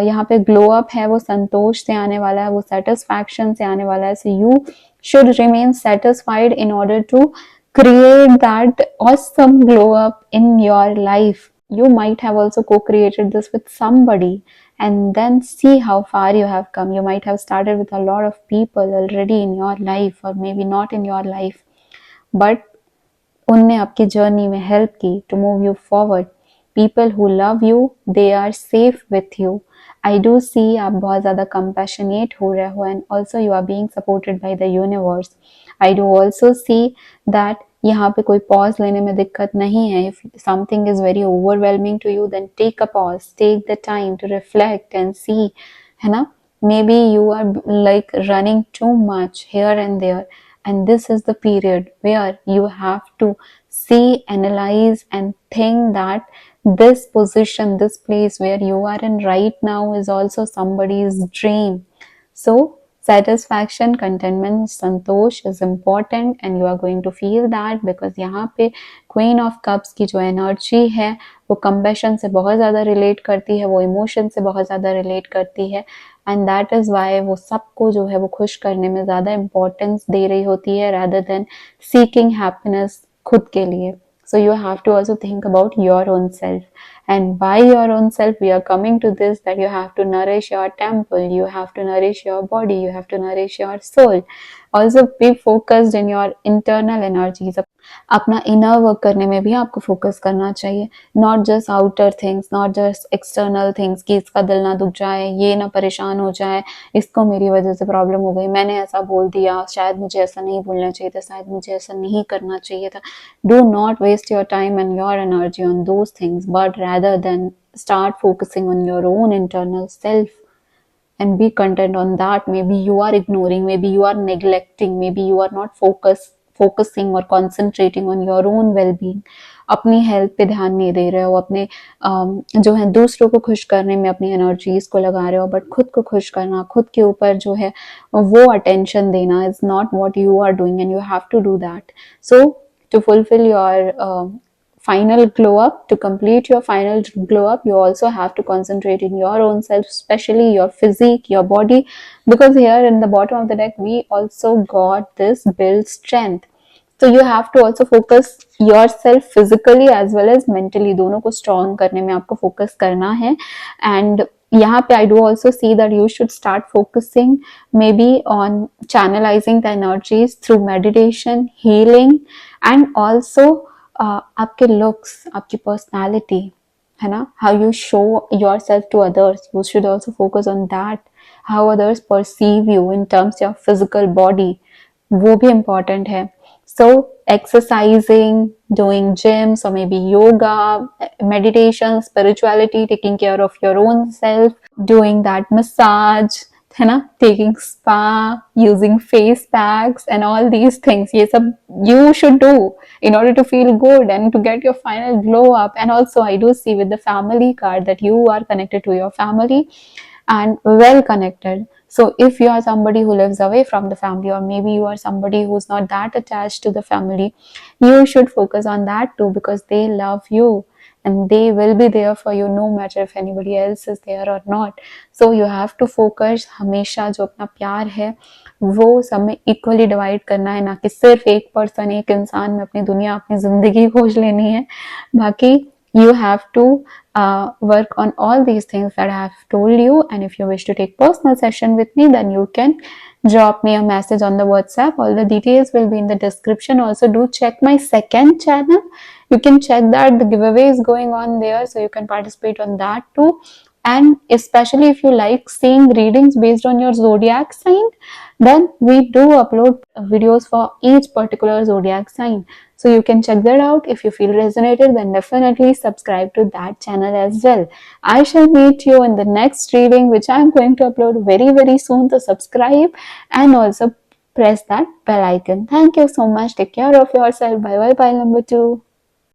यहाँ पे ग्लो अप है वो संतोष से आने वाला है, वो सेटिस्फैक्शन से आने वाला है. So you should remain satisfied in order to create that awesome glow up in your life. You might have also co-created this with somebody, and then see how far you have come. You might have started with a lot of people already in your life, or maybe not in your life, but उनने आपकी journey में help की to move you forward. People who love you, they are safe with you. I do see आप बहुत ज़्यादा compassionate हो रहे हो, and also you are being supported by the universe. I do also see that यहाँ पे कोई pause लेने में दिक्कत नहीं है. If something is very overwhelming to you, then take a pause, take the time to reflect and see, है ना. May be you are like running too much here and there, and this is the period where you have to see, analyze, and think that this position, this place where you are in right now is also somebody's dream. So satisfaction, contentment, santosh is important, and you are going to feel that, because यहाँ पे queen of cups की जो energy है वो compassion से बहुत ज़्यादा relate करती है, वो इमोशन से बहुत ज़्यादा रिलेट करती है, एंड दैट इज़ वाई वो सबको जो है वो खुश करने में ज़्यादा इम्पोर्टेंस दे रही होती है, rather than seeking happiness खुद के लिए. So you have to also think about your own self. And by your own self, we are coming to this, that you have to nourish your temple, you have to nourish your body, you have to nourish your soul. Also be focused in your internal energies. अपना inner work करने में भी आपको focus करना चाहिए, not just outer things, not just external things कि इसका दिल ना दुख जाए, ये ना परेशान हो जाए, इसको मेरी वजह से प्रॉब्लम हो गई, मैंने ऐसा बोल दिया, शायद मुझे ऐसा नहीं बोलना चाहिए था, शायद मुझे ऐसा नहीं करना चाहिए था. Do not waste your time and your energy on those things, but rather than start focusing on your own internal self and be content on that. Maybe you are ignoring, maybe you are neglecting, maybe you are not focusing or concentrating on your own well-being. अपनी health पे ध्यान नहीं दे रहे हो, अपने जो है दूसरों को खुश करने में अपनी एनर्जीज को लगा रहे हो, बट खुद को खुश करना, खुद के ऊपर जो है वो अटेंशन देना is not what you are doing, and you have to do that. So to fulfil your final glow up, to complete your final glow up, you also have to concentrate in your own self, especially your physique, your body, because here in the bottom of the deck we also got this build strength. So you have to also focus yourself physically as well as mentally, दोनों को strong करने में आपको focus करना है. And यहाँ पे I do also see that you should start focusing maybe on channelizing the energies through meditation, healing, and also आपके looks, आपकी personality, है ना, how you show yourself to others, you should also focus on that. How others perceive you in terms of physical body, वो भी important है. So exercising, doing gyms or maybe yoga, meditation, spirituality, taking care of your own self, doing that massage, है ना, taking spa, using face packs and all these things, ये सब you should do in order to feel good and to get your final glow up. And also I do see with the family card that you are connected to your family and well connected. So if you are somebody who lives away from the family, or maybe you are somebody who's not that attached to the family, you should focus on that too, because they love you and they will be there for you no matter if anybody else is there or not. So you have to focus, हमेशा जो अपना प्यार है वो सब में equally divide करना है, ना कि सिर्फ एक पर्सन, एक इंसान में अपनी दुनिया, अपनी जिंदगी खोज लेनी है. बाकी you have to work on all these things that I have told you. And if you wish to take personal session with me, then you can drop me a message on the WhatsApp. All the details will be in the description. Also do check my second channel. You can check that the giveaway is going on there, so you can participate on that too. And especially if you like seeing readings based on your zodiac sign, then we do upload videos for each particular zodiac sign. So you can check that out. If you feel resonated, then definitely subscribe to that channel as well. I shall meet you in the next reading, which I am going to upload very, very soon. So subscribe and also press that bell icon. Thank you so much. Take care of yourself. Bye bye, pile number 2.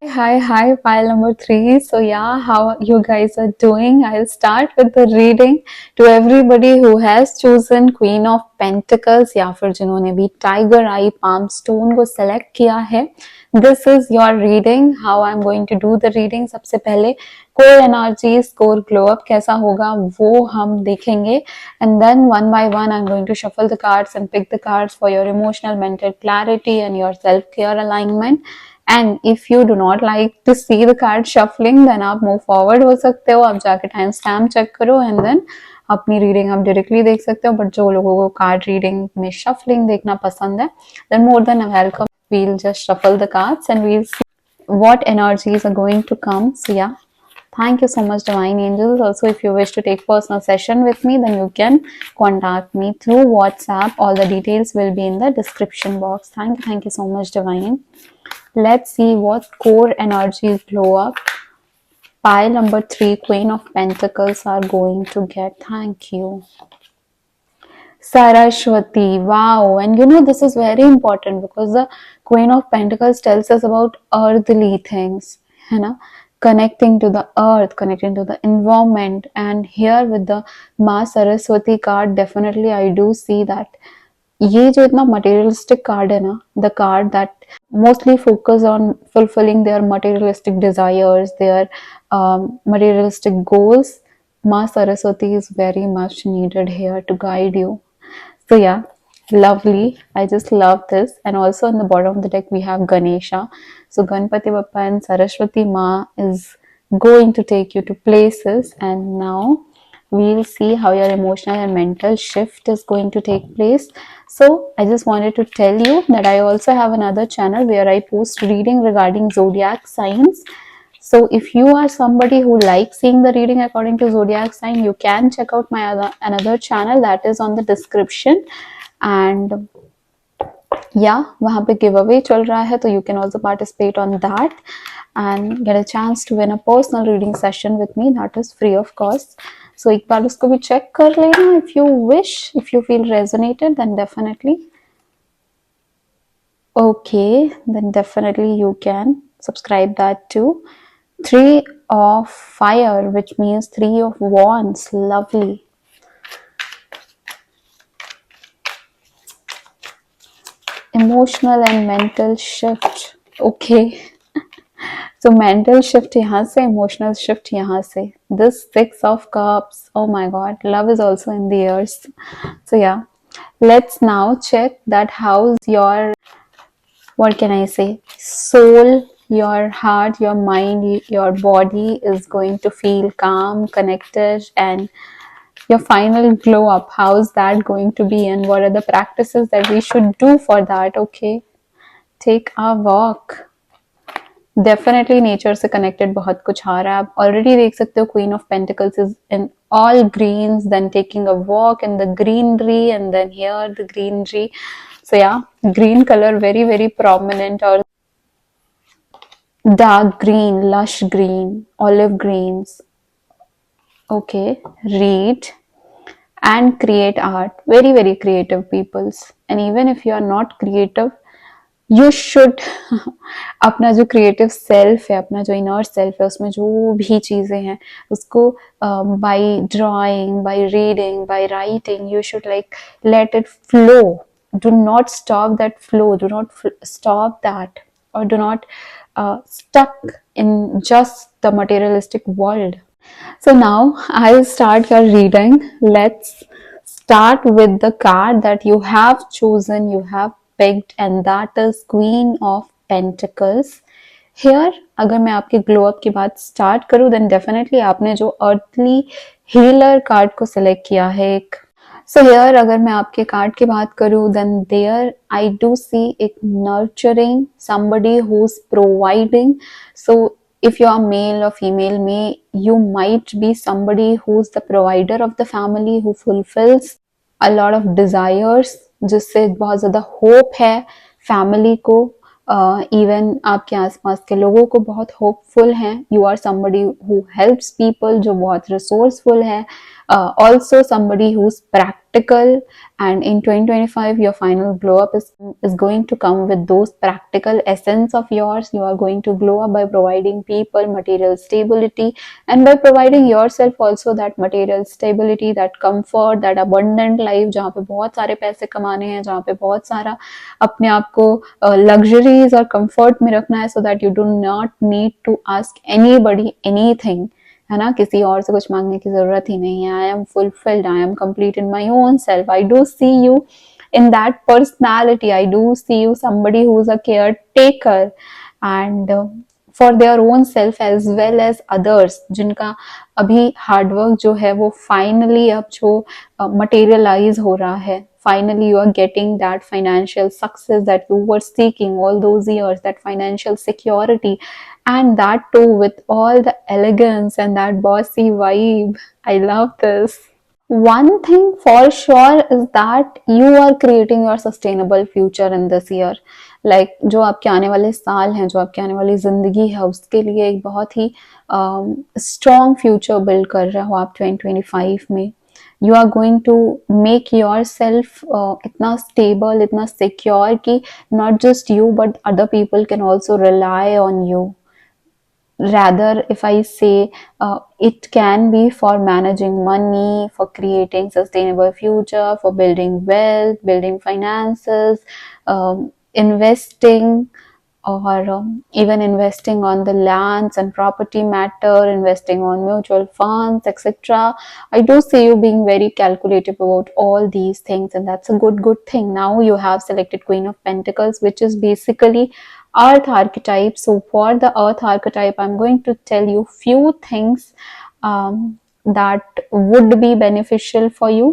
Hi, pile number 3. So yeah, how you guys are doing? I'll start with the reading to everybody who has chosen Queen of Pentacles या फिर जिन्होंने भी Tiger Eye Palm Stone को select किया है. This is your reading. How I'm going to do the reading? सबसे पहले core energies, core glow up कैसा होगा वो हम देखेंगे, and then one by one I'm going to shuffle the cards and pick the cards for your emotional, mental clarity and your self-care alignment. And if you do not like to see the card shuffling, then आप move forward हो सकते हो, आप जाके time stamp check करो and then अपनी reading आप directly देख सकते हो. बट जो लोगों को कार्ड रीडिंग में शफलिंग देखना पसंद है, then more than welcome. We'll just shuffle the cards and we'll see what energies are going to come. So yeah, thank you so much, Divine Angels. Also, if you wish to take personal session with me, then you can contact me through WhatsApp. All the details will be in the description box. Thank you so much, Divine. Let's see what core energies glow up pile number 3, Queen of Pentacles, are going to get. Thank you. Saraswati, wow. And you know, this is very important because the Queen of Pentacles tells us about earthly things, you know, connecting to the earth, connecting to the environment. And here with the Ma Saraswati card, definitely I do see that ये जो इतना materialistic card है ना, the card that mostly focus on fulfilling their materialistic desires, their materialistic goals, Ma Saraswati is very much needed here to guide you. So yeah, lovely. I just love this. And also in the bottom of the deck we have Ganesha. So Ganpati Bappa and Saraswati Ma is going to take you to places. And now we'll see how your emotional and mental shift is going to take place. So I just wanted to tell you that I also have another channel where I post reading regarding zodiac signs. So if you are somebody who likes seeing the reading according to zodiac sign, you can check out my another channel that is on the description. And yeah, वहाँ पे giveaway चल रहा है, तो you can also participate on that and get a chance to win a personal reading session with me. That is free of cost. So एक बार उसको भी check कर लेना if you wish, if you feel resonated, then definitely. Okay, then definitely you can subscribe that too. 3 of fire, which means 3 of wands. Lovely. Emotional and mental shift. Okay. So mental shift यहाँ से, emotional shift यहाँ से. This 6 of cups. Oh my god. Love is also in the ears. So yeah. Let's now check that how's your, what can I say, soul, your heart, your mind, your body is going to feel calm, connected, and your final glow up, how's that going to be, and what are the practices that we should do for that. Okay, take a walk. Definitely nature से connected बहुत कुछ आ रहा है. आप already देख सकते हो Queen of Pentacles is in all greens, then taking a walk in the greenery, and then here the greenery. So yeah, green color very very prominent, or dark green, lush green, olive greens. Okay, read and create art. Very very creative peoples. And even if you are not creative, you should अपना जो creative self है, अपना जो inner self है, उसमें जो भी चीजें हैं उसको by drawing, by reading, by writing, you should like let it flow. Do not stop that flow, do not stop that, or do not stuck in just the materialistic world. So now I'll start your reading. Let's start with the card that you have chosen, you have picked, and that is Queen of Pentacles. Here, अगर मैं आपके glow up की बात start करूं, then definitely आपने जो earthly healer card को select किया है एक. सो हियर अगर मैं आपके कार्ड की बात करूं, देन देयर आई डू सी एक nurturing, somebody who's providing. So if you are male or female, you might be somebody who's the provider of the family, who fulfills a lot of desires, जिससे बहुत ज्यादा hope है family को. Even आपके आसपास के लोगों को बहुत होपफुल हैं. You are somebody who helps people, जो बहुत रिसोर्सफुल है. Also somebody who's practical, and in 2025 your final glow up is going to come with those practical essence of yours. You are going to glow up by providing people material stability, and by providing yourself also that material stability, that comfort, that abundant life, जहाँ पे बहुत सारे पैसे कमाने हैं, जहाँ पे बहुत सारा अपने आप को luxuries और comfort में रखना है, so that you do not need to ask anybody anything, है ना. किसी और से कुछ मांगने की जरूरत ही नहीं है. I am fulfilled, I am complete in my own self. I do see you in that personality. I do see you somebody who's a caretaker, and for their own self as well as others, जिनका अभी hard work जो है वो finally अब जो materialise हो रहा है. Finally you are getting that financial success that you were seeking all those years, that financial security, and that too with all the elegance and that bossy vibe. I love this. One thing for sure is that you are creating your sustainable future in this year. Like जो आपके आने वाले साल हैं, जो आपके आने वाली जिंदगी है, उसके लिए एक बहुत ही स्ट्रॉन्ग फ्यूचर बिल्ड कर रहे हो आप 2025 में. You are going to make yourself इतना स्टेबल, इतना सिक्योर कि not just you but other people can also rely on you. Rather, if I say, it can be for managing money, for creating sustainable future, for building wealth, building finances, investing, or even investing on the lands and property matter, investing on mutual funds, etc. I do see you being very calculative about all these things, and that's a good thing. Now you have selected Queen of Pentacles, which is basically Earth archetype. So for the Earth archetype, I'm going to tell you few things that would be beneficial for you.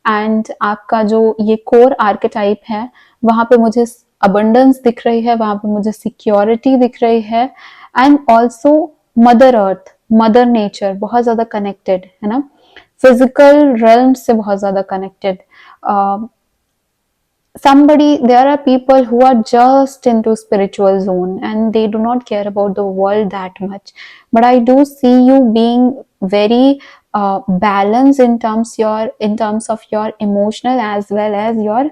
And आपका जो ये core archetype है, वहाँ पे मुझे abundance दिख रही है, वहाँ पे मुझे security दिख रही है, and also mother earth, mother nature बहुत ज़्यादा connected है ना. physical realm से बहुत ज़्यादा connected. There are people who are just into spiritual zone and they do not care about the world that much, but I do see you being very balanced in terms of your emotional as well as your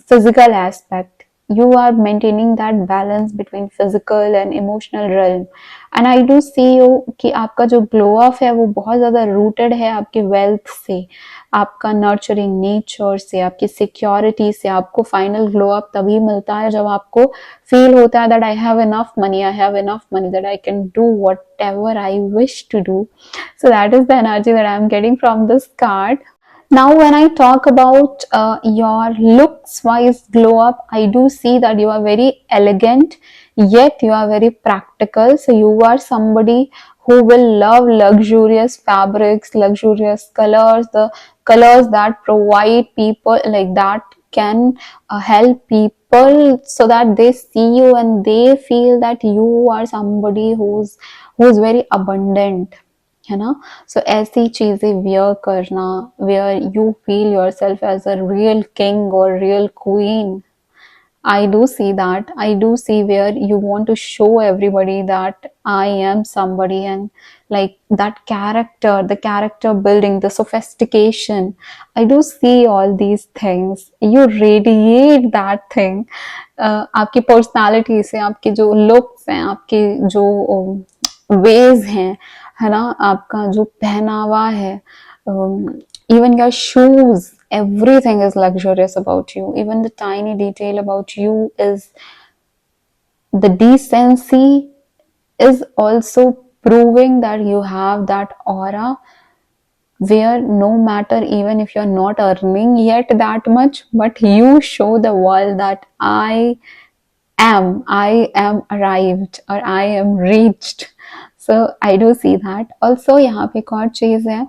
physical aspect. You are maintaining that balance between physical and emotional realm, and I do see you कि आपका जो glow up है वो बहुत ज़्यादा rooted है आपके wealth से, आपका नर्चरिंग नेचर से, आपकी सिक्योरिटी से. आपको फाइनल ग्लो अप तभी मिलता है जब आपको फील होता है that I have enough money that I can do whatever I wish to do. So that is the energy that I am getting from this card. Now when I talk about your looks wise glow up, I do see that you are very elegant, yet you are very practical. So you are somebody who will love luxurious fabrics, luxurious colors, the colors that provide people, like that can help people so that they see you and they feel that you are somebody who's very abundant. है ना. सो ऐसी चीजें wear करना, where you feel yourself as a real king और real queen. I do see that. I do see where you want to show everybody that I am somebody, and like that character, the character building, the sophistication. I do see all these things. You radiate that thing. आपकी personality से, आपके जो looks हैं, आपके जो veg हैं, है ना, आपका जो पहनावा है, even your shoes, everything is luxurious about you. Even the tiny detail about you is the decency is also proving that you have that aura where no matter, even if you're not earning yet that much, but you show the world that I am arrived or I am reached. So I do see that. Also यहाँ पे एक और चीज़ है,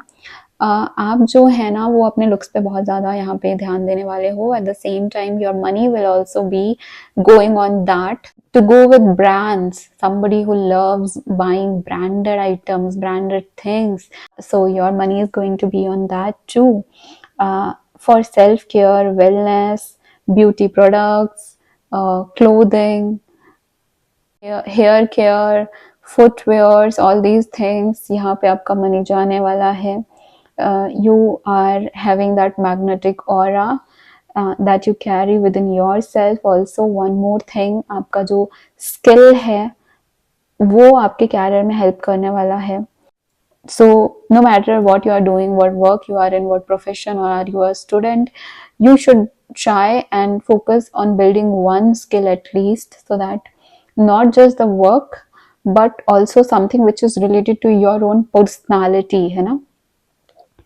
आप जो है ना वो अपने लुक्स पे बहुत ज़्यादा यहाँ पे ध्यान देने वाले हो. At the same time your money will also be going on that to go with brands, somebody who loves buying branded items, branded things. So your money is going to be on that too. For self care, wellness, beauty products, clothing, hair care, footwears, all these things, यहाँ पे आपका money जाने वाला है. You are having that magnetic aura that you carry within yourself. Also one more thing, आपका जो skill है वो आपके कैरियर में हेल्प करने वाला है. So no matter what you are doing, what work you are in, what profession, or are you a student, you should try and focus on building one skill at least, so that not just the work but also something which is related to your own personality, है ना.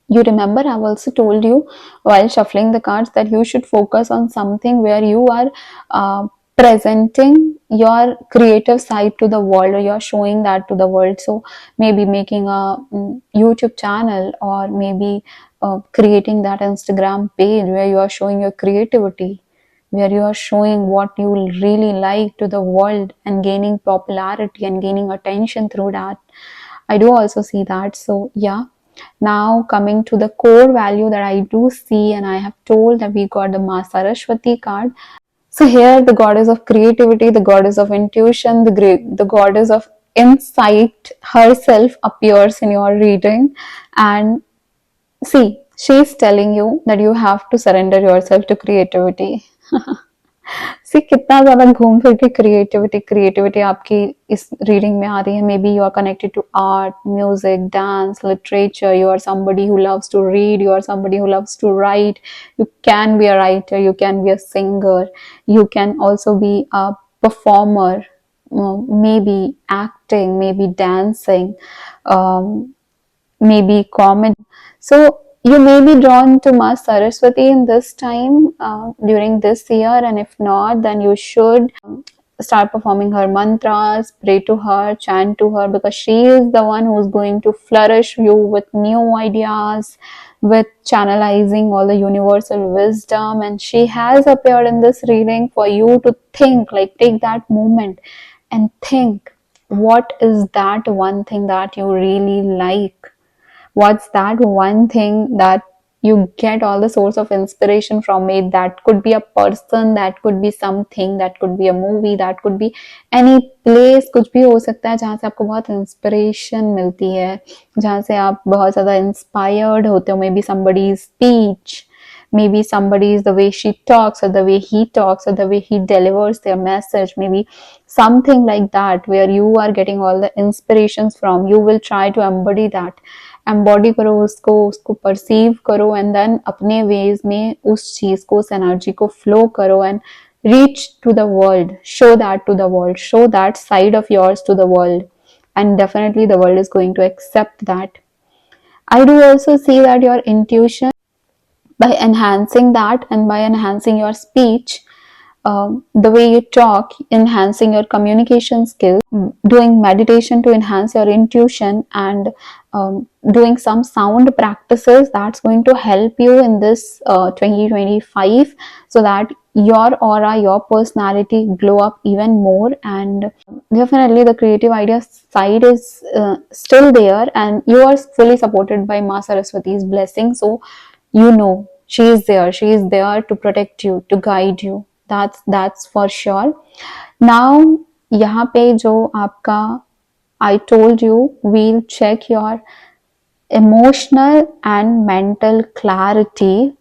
You remember I've also told you while shuffling the cards that you should focus on something where you are presenting your creative side to the world, or you're showing that to the world. So maybe making a YouTube channel, or maybe creating that Instagram page where you are showing your creativity, where you are showing what you really like to the world and gaining popularity and gaining attention through that. I do also see that. So yeah, now coming to the core value that I do see, and I have told that we got the Ma Saraswati card. So here the goddess of creativity, the goddess of intuition, the goddess of insight herself appears in your reading. And see, she's telling you that you have to surrender yourself to creativity. सी कितना ज्यादा घूम फिर के creativity creativity आपकी इस reading में आ रही है. Maybe you are connected to art, music, dance, literature. You are somebody who loves to read, you are somebody who loves to write. You can be a writer, you can be a singer, you can also be a performer, maybe acting, maybe dancing, maybe comedy. So you may be drawn to Ma Saraswati in this time, during this year, and if not, then you should start performing her mantras, pray to her, chant to her, because she is the one who's going to flourish you with new ideas, with channelizing all the universal wisdom. And she has appeared in this reading for you to think, like take that moment and think, what is that one thing that you really like? What's that one thing that you get all the source of inspiration from it? That could be a person, that could be something, that could be a movie, that could be any place. कुछ भी हो सकता है जहाँ से आपको बहुत inspiration मिलती है, जहाँ से आप बहुत ज़्यादा इंस्पायर्ड होते हो. May be somebody's speech, maybe somebody's the way she talks, or the way he talks, or the way he delivers their message. Maybe something like that where you are getting all the inspirations from. You will try to embody that. Embody करो उसको, उसको perceive करो, and then अपने veg में उस चीज को, उस एनर्जी को फ्लो करो, and reach to the world, show that to the world, show that side of yours to the world, and definitely the world is going to accept that. I do also see that your intuition, by enhancing that and by enhancing your speech, the way you talk, enhancing your communication skills, doing meditation to enhance your intuition, and doing some sound practices, that's going to help you in this 2025, so that your aura, your personality glow up even more. And definitely the creative idea side is still there, and you are fully supported by Ma Saraswati's blessing. So you know she is there to protect you, to guide you. That's for sure. Now यहाँ पे जो आपका, I told you we'll check your emotional and mental clarity,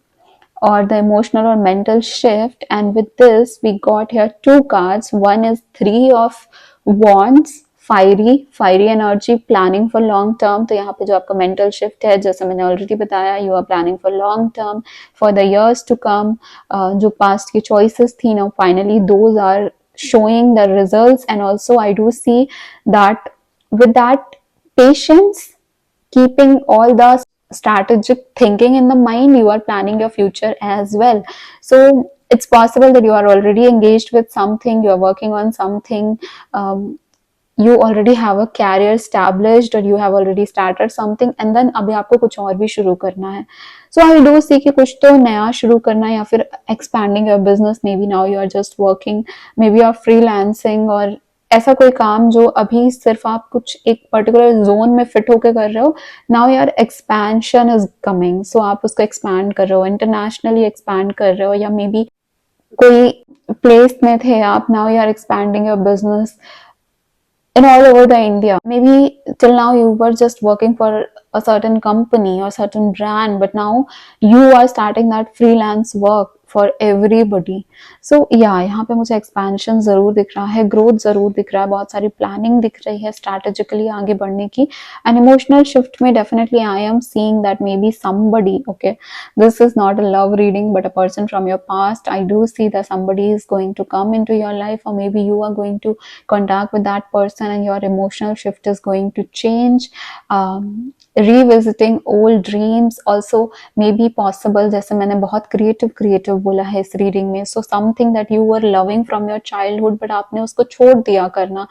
or the emotional or mental shift. And with this we got here two cards. One is three of wands, fiery energy, planning for long term. तो यहाँ पे जो आपका mental shift है, जैसे मैंने already बताया, you are planning for long term, for the years to come. जो past की choices थी, now finally those are showing the results. And also I do see that with that patience, keeping all the strategic thinking in the mind, you are planning your future as well. So it's possible that you are already engaged with something, you are working on something, you already have a career established, or you have already started something, and then अभी आपको कुछ और भी शुरू करना है. So I do see कि कुछ तो नया शुरू करना है, या फिर expanding your business. Maybe now you are just working, maybe you are freelancing, और ऐसा कोई काम जो अभी सिर्फ आप कुछ एक पर्टिकुलर जोन में फिट होकर कर रहे हो. Now your expansion is coming, so आप उसको एक्सपैंड कर रहे हो, इंटरनेशनली एक्सपैंड कर रहे हो, या मे बी कोई प्लेस में थे आप, now you are expanding your business in all over the India. Maybe till now you were just working for a certain company or certain brand, but now you are starting that freelance work for everybody. So yeah, यहाँ पे मुझे expansion जरूर दिख रहा है, growth जरूर दिख रहा है, बहुत सारी planning दिख रही है strategically आगे बढ़ने की. And emotional shift में definitely I am seeing that maybe somebody, okay, this is not a love reading but a person from your past. I do see that somebody is going to come into your life, or maybe you are going to contact with that person and your emotional shift is going to change. Revisiting old dreams also may be possible. जैसे मैंने बहुत creative बोला है इस reading में. So something that you were loving from your childhood but आपने उसको छोड़ दिया करना,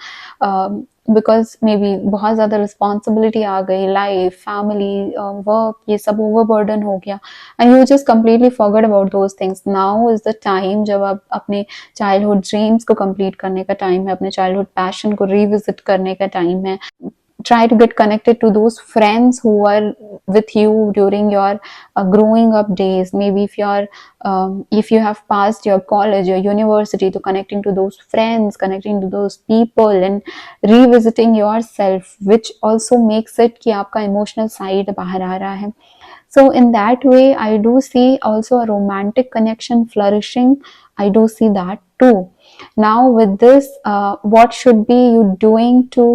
बिकॉज मे बी बहुत ज़्यादा रिस्पॉन्सिबिलिटी आ गई, लाइफ, फैमिली, वर्क, ये सब ओवरबर्डन हो गया, and you just completely forget about those things. Now is the time जब आप अपने चाइल्डहुड ड्रीम्स को कंप्लीट करने का टाइम है, अपने चाइल्डहुड पैशन को रिविजिट करने का टाइम है. Try to get connected to those friends who were with you during your growing up days. Maybe if you have passed your college, your university, to connecting to those friends, connecting to those people, and revisiting yourself, which also makes it कि आपका emotional side बाहर आ रहा है. So in that way, I do see also a romantic connection flourishing. I do see that too. Now with this, what should be you doing to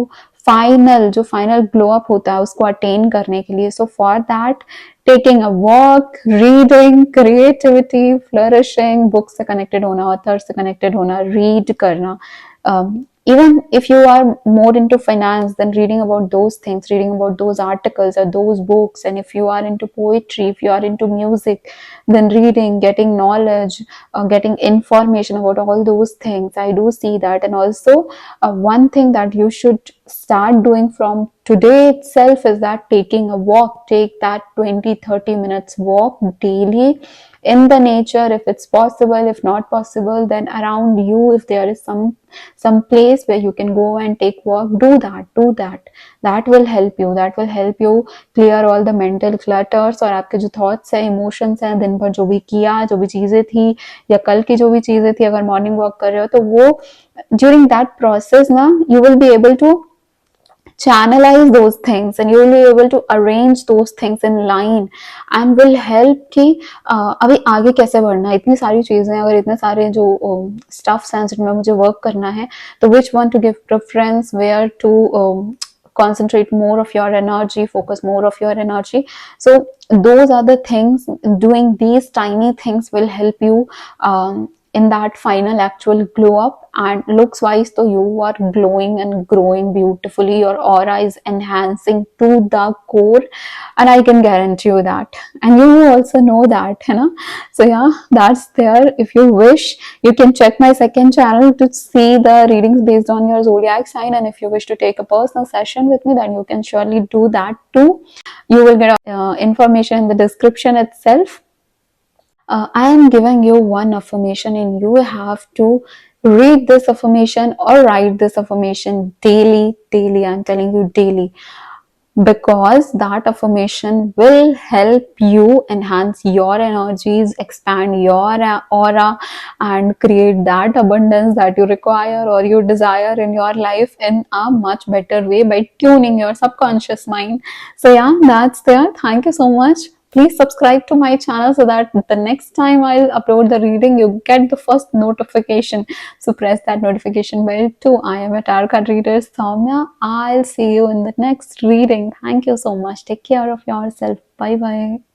जो final glow up होता है उसको attain करने के लिए? So for that, taking a walk, reading, creativity, flourishing, book से connected होना, author से कनेक्टेड होना, रीड करना. Even if you are more into finance, then reading about those things, reading about those articles or those books. And if you are into poetry, if you are into music, then reading, getting knowledge, getting information about all those things. I do see that. And also one thing that you should start doing from today itself is that taking a walk. Take that 20-30 minutes walk daily in the nature, if it's possible. If not possible, then around you, if there is some place where you can go and take walk, do that. That will help you clear all the mental clutters. और आपके जो thoughts है, emotions हैं, दिन भर जो भी किया, जो भी चीजें थी, या कल की जो भी चीजें थी, अगर मॉर्निंग वॉक कर रहे हो तो वो during that process ना, you will be able to channelize those things and you will be able to arrange those things in line and will help कि अभी आगे कैसे बढ़ना है. इतनी सारी चीजें, अगर इतने सारे जो स्टफ्स हैं जिनमें मुझे वर्क करना है, तो which one to give preference, where to concentrate more of your energy, focus more of your energy. So those are the things. Doing these tiny things will help you in that final actual glow up, and looks wise so you are glowing and growing beautifully. Your aura is enhancing to the core, and I can guarantee you that, and you also know that, you know. So yeah, that's there. If you wish, you can check my second channel to see the readings based on your zodiac sign, and if you wish to take a personal session with me, then you can surely do that too. You will get information in the description itself. I am giving you one affirmation, and you have to read this affirmation or write this affirmation daily. Daily, I'm telling you, daily, because that affirmation will help you enhance your energies, expand your aura, and create that abundance that you require or you desire in your life in a much better way by tuning your subconscious mind. So yeah, that's there. Thank you so much. Please subscribe to my channel so that the next time I'll upload the reading, you get the first notification. So press that notification bell too. I am a tarot card reader, Soumya. I'll see you in the next reading. Thank you so much. Take care of yourself. Bye bye.